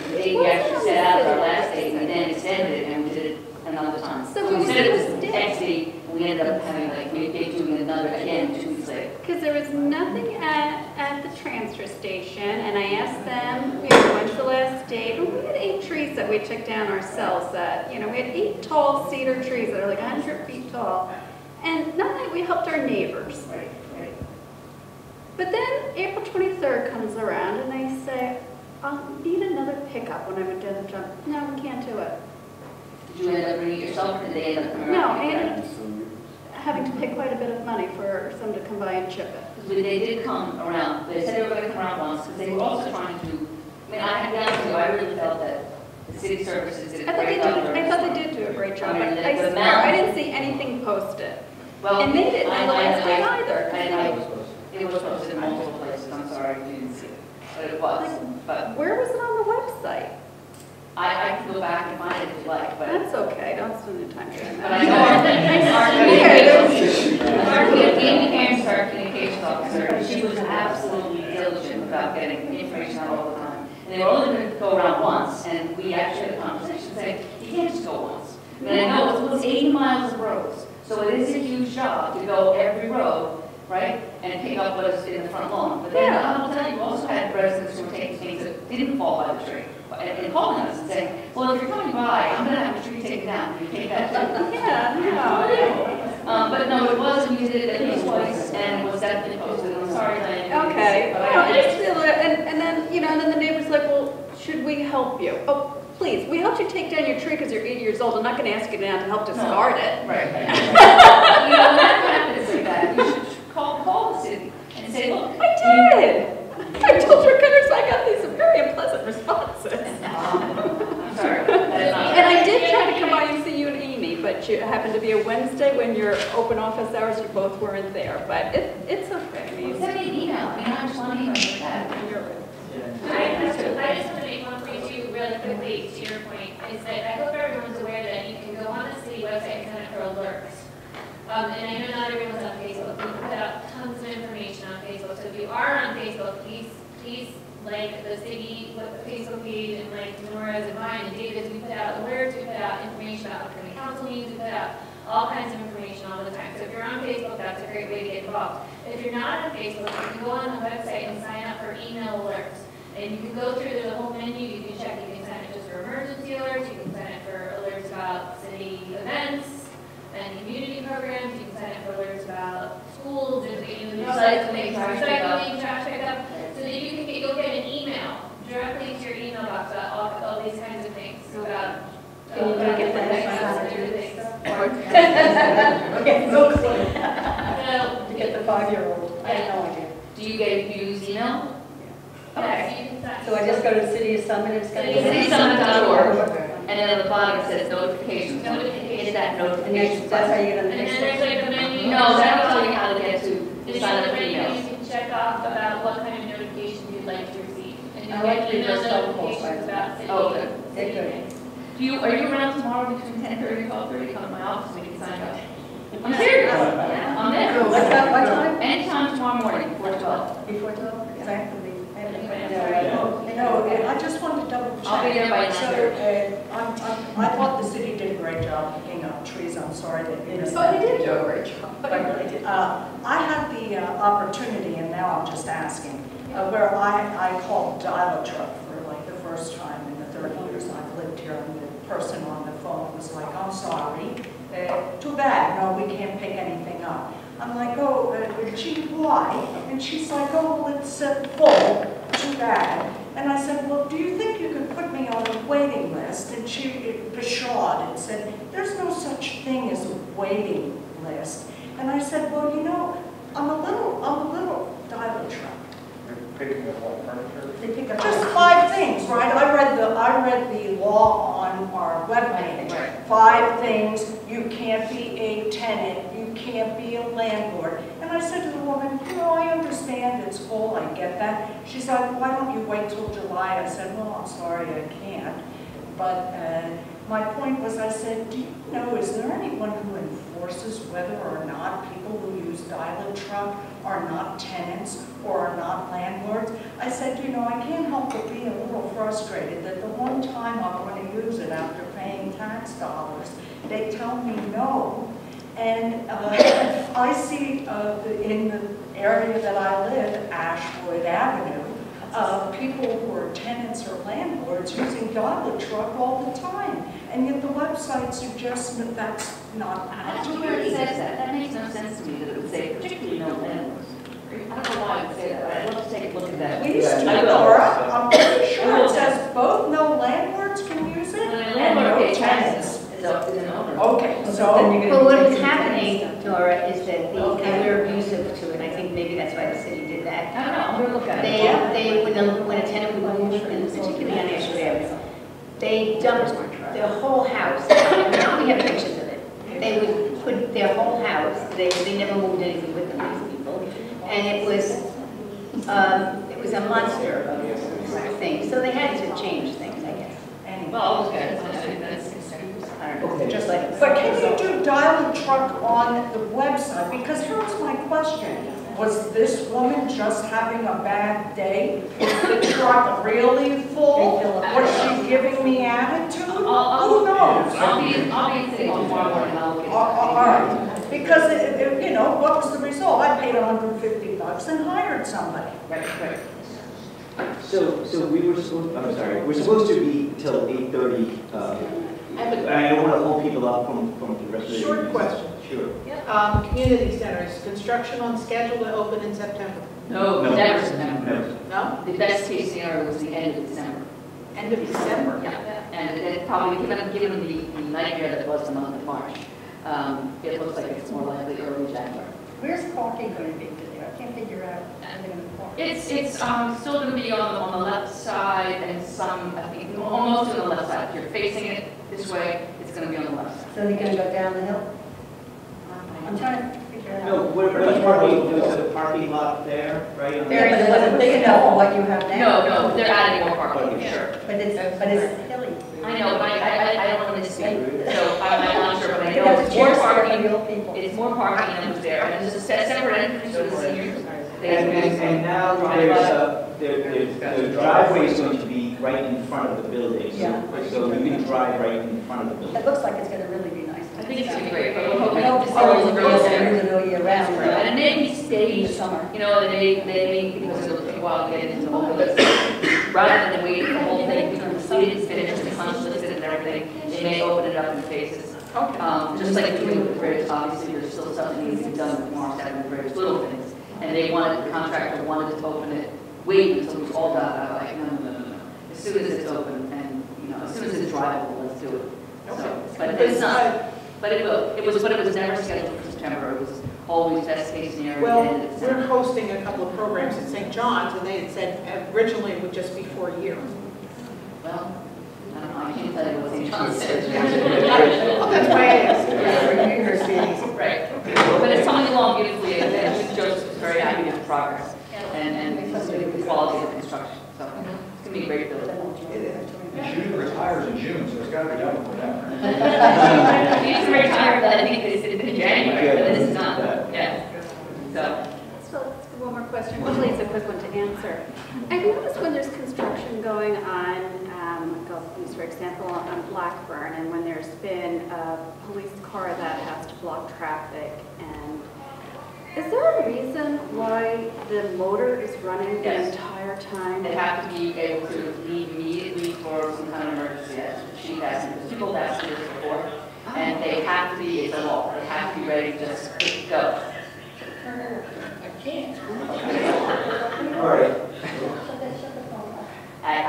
set out our last date, and then extended it, and we did it another time. So So we instead of just this did. X date, we ended up having like, maybe doing another again 2 weeks later. Because there was nothing at the transfer station, and I asked them, you know, when's the last date? And we had 8 trees that we took down ourselves that, you know, we had 8 tall cedar trees that are like 100 feet tall. And not only we helped our neighbors. Right. But then April 23rd comes around and they say, I'll need another pickup when I went down the job. No, we can't do it. Did you end up bringing it yourself, or did they end up coming No, around? I ended up having to pay quite a bit of money for someone to come by and chip it. Because they did come around, they said they were going to come around once, because they were also trying to, I mean, I have to be honest with you, I really felt that the city services did a great job. I thought they did do a great job, I but mean, I the swear, I amount- didn't see anything posted. Well, And they didn't on the last day I- either. 'Cause It was posted in multiple places, I'm sorry you didn't see it, but it was. But Where was it on the website? I can go back and find it if you like, but. That's okay, don't spend your time doing But that. I know our communications, our communications officer, she was absolutely diligent about getting information out all the time. And they were only going to go around once, and we actually had a conversation saying, you can't just go once. I mean, I know it was 80 miles of roads, so it is a huge job to go every road, right, and pick up what is in the front lawn. But then I will tell you, we also had residents who were taking things that didn't fall by the tree, and calling us and saying, well, if you're coming by, I'm going to have a tree taken down, can you take that too? Yeah, no. But no, it was, we did it at least twice, and it was definitely posted, I'm sorry, Diane. Okay, But well, I I just feel it, and then, you know, and then the neighbor's like, well, should we help you? Oh, please, we helped you take down your tree because you're 80 years old. I'm not going to ask you now to help discard it. Right. You don't have to say that, you should call the city and say, look. I did. I told your cutters I got these very unpleasant responses. I'm sorry. That is not. And I did try to come by and see you and Amy, but it happened to be a Wednesday when your open office hours, you both weren't there. But it's okay. I mean, Send me an email, I mean, I just want to email like that. you're right. I just want to make one point too, really quickly, to your point, is that I hope everyone's aware that you can go on the city website and sign up for alerts. And I know not everyone's on Facebook. We put out tons of information on Facebook. So if you are on Facebook, please like the city Facebook page and like Nora's and mine and David's. We put out alerts. We put out information about upcoming council meetings. We put out all kinds of information all the time. So if you're on Facebook, that's a great way to get involved. If you're not on Facebook, you can go on the website and sign up for email alerts. And you can go through, there's a whole menu, you can check, you can sign up just for emergency alerts, you can sign up for alerts about city events, programs, you can sign up for alerts about schools, there's recycling, trash pickup, so that you can you'll get an email directly into your email box about all these kinds of things, about Can you get the next one? things. Okay, no clue. So, To get the 5-year-old, I have no idea. Do you use email? yes, you can sign. So I just go to City of Summit, it's going to be. citysummit.org, and then at the bottom it says notifications. Hit that notification That's how button. you get on the And next then there's one. like a menu. No, that'll tell you how to get to There's sign up another for menu emails. you can check off about what kind of notifications you'd like to receive. And I you'll like get email reverse phone calls, by notifications the way. about city. Oh, good. city Good. things. Are you around tomorrow between 10:30 and 12:30? Come to my office, we can sign up. I'm serious. Yeah, I'm there. What time? Anytime tomorrow morning, before 12. Before 12? Because I have to leave. I have to No, I just wanted to double check. I'll be there by So, 9:30. I thought the city did a great job picking up trees. I'm sorry that you missed Oh, that. they did do a great job. But I really did. I had the opportunity, and now I'm just asking, where I called dial-a-truck for like the first time in the 30 years I've lived here, and the person on the phone was like, I'm sorry, too bad, no, we can't pick anything up. I'm like, oh, gee, why? And she's like, oh, well, it's full, too bad. And I said, well, do you think you could put me on a waiting list? And she pshawed and said, there's no such thing as a waiting list. And I said, well, you know, I'm a little dial-a-truck. You're picking up what, furniture? They pick up Just 5 things, right? I read the law on our webpage. Right. 5 things: you can't be a tenant, you can't be a landlord. And I said to the woman, you know, I understand it's full, I get that. She's like, why don't you wait till July? I said, well, I'm sorry, I can't. But my point was, I said, do you know, is there anyone who enforces whether or not people who use dial-a-truck are not tenants or are not landlords? I said, you know, I can't help but be a little frustrated that the one time I'm going to use it after paying tax dollars, they tell me no. And I see in the area that I live, Ashwood Avenue, people who are tenants or landlords using dial-a-truck all the time. And yet the website suggests that that's not I don't know where it says that. That makes no sense to me that it would say particularly no landlords. I don't know why it would say that, but I'd love to take a look at that. Please do, I will. Laura. I'm pretty sure it says both no landlords can use it And and the landlord no pays tenants. taxes is an owner. Okay, Then so, you're gonna Well, be what is taking happening, taxes. Nora, is that they were abusive to it. I think maybe that's why the city did that. I don't know, I'm gonna look at it. When a tenant would move, and particularly on Ashford Avenue, they dumped their whole house. Now we have pictures of it. They would put their whole house, they never moved anything with them, these people. And it was a monster of a thing. So they had to change things, I guess. anyway. Well, okay, that's, I don't know, just like. But can you do dial-a-truck on the website? Because here's my question. Was this woman just having a bad day? Is the truck really full? Was she giving me attitude? Who knows? I'll be in city tomorrow morning, I'll look at it. All right, because, you know, what was the result? I paid $150 and hired somebody. Right. So we were supposed, I'm sorry, we're supposed to be till 8:30. I don't want to hold people up from the rest of the. Short evening. question. Sure. Community centers, construction on schedule to open in September? No, No. never September. No. No? The best case scenario was the end of December. End of December? Yeah, and it probably, given the nightmare that was the month of March, it looks like it's more likely early January. Where's parking going to be today? I can't figure out how they're going to park. It's still going to be on the left side and some, I think, almost on the left side. If you're facing it this way, it's going to be on the left side. So they're going to go down the hill? I'm trying to figure it No, out. where's parking? There's a parking lot there, right? on the- Yeah, but it wasn't big enough for what you have now. No, they're adding more parking, sure. But it's hilly. I know, but I don't want to misspeak, so I'm not sure, but I You know have it's to more choose for parking. real people. It's more parking than was there, and there's a separate entrance for the seniors. And now the driveway is going to be right in front of the building. Yeah. So you can drive right in front of the building. It looks like it's going to really be nice. I think it's going to be great, but we're hoping I hope to it's see all the girls all there. year round. And it may be In the staged, summer. you know, they may, because it'll take a while to get into the whole business. Rather than waiting for the whole thing to be completed, finished, and punch listed and everything, they may open it up in phases. Okay. Just like doing with the bridge, obviously, there's still stuff that needs to be done with Morris Avenue Bridge, little things. And they wanted, the contractor wanted to open it, wait until it was all done. I was like, no. As soon as it's open and, as soon as it's drivable, let's do it. So, but it's not, but it will. It was never scheduled for September. It was always best case scenario. Well, we're hosting a couple of programs at St. John's, and they had said originally it would just be for a year. Well, I don't know, I can't tell you what St. John said. Well, that's why I asked. Right. But it's coming along beautifully, and Joseph is very happy with the progress and the quality of the construction. So it's going to be a great building. June retires in June, so it's got to be done before that. He's retired, but I think it's in January, but this is not. Yeah. So, one more question. Hopefully it's a quick one to answer. I've noticed when there's construction going on, Gulf News, for example, on Blackburn, and when there's been a police car that has to block traffic, and is there a reason why the motor is running the entire time? They have to be able to leave immediately for some kind of emergency. She has people passengers before, and they have to be, it's a law, they have to be ready to just go. I can't. All right.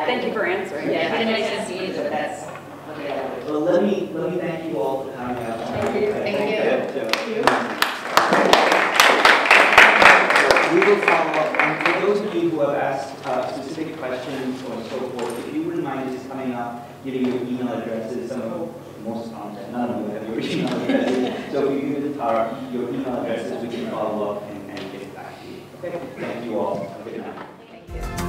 Thank you for answering. Yeah, it didn't make sense to me, but that's okay. Well, let me thank you all for coming out. Thank you. We will follow up, and for those of you who have asked specific questions or so forth, if you wouldn't mind just coming up, giving your email addresses, none of you have your email addresses, so if you give your email addresses, we can follow up and get back to you. Thank you all. Have a good night. Thank you.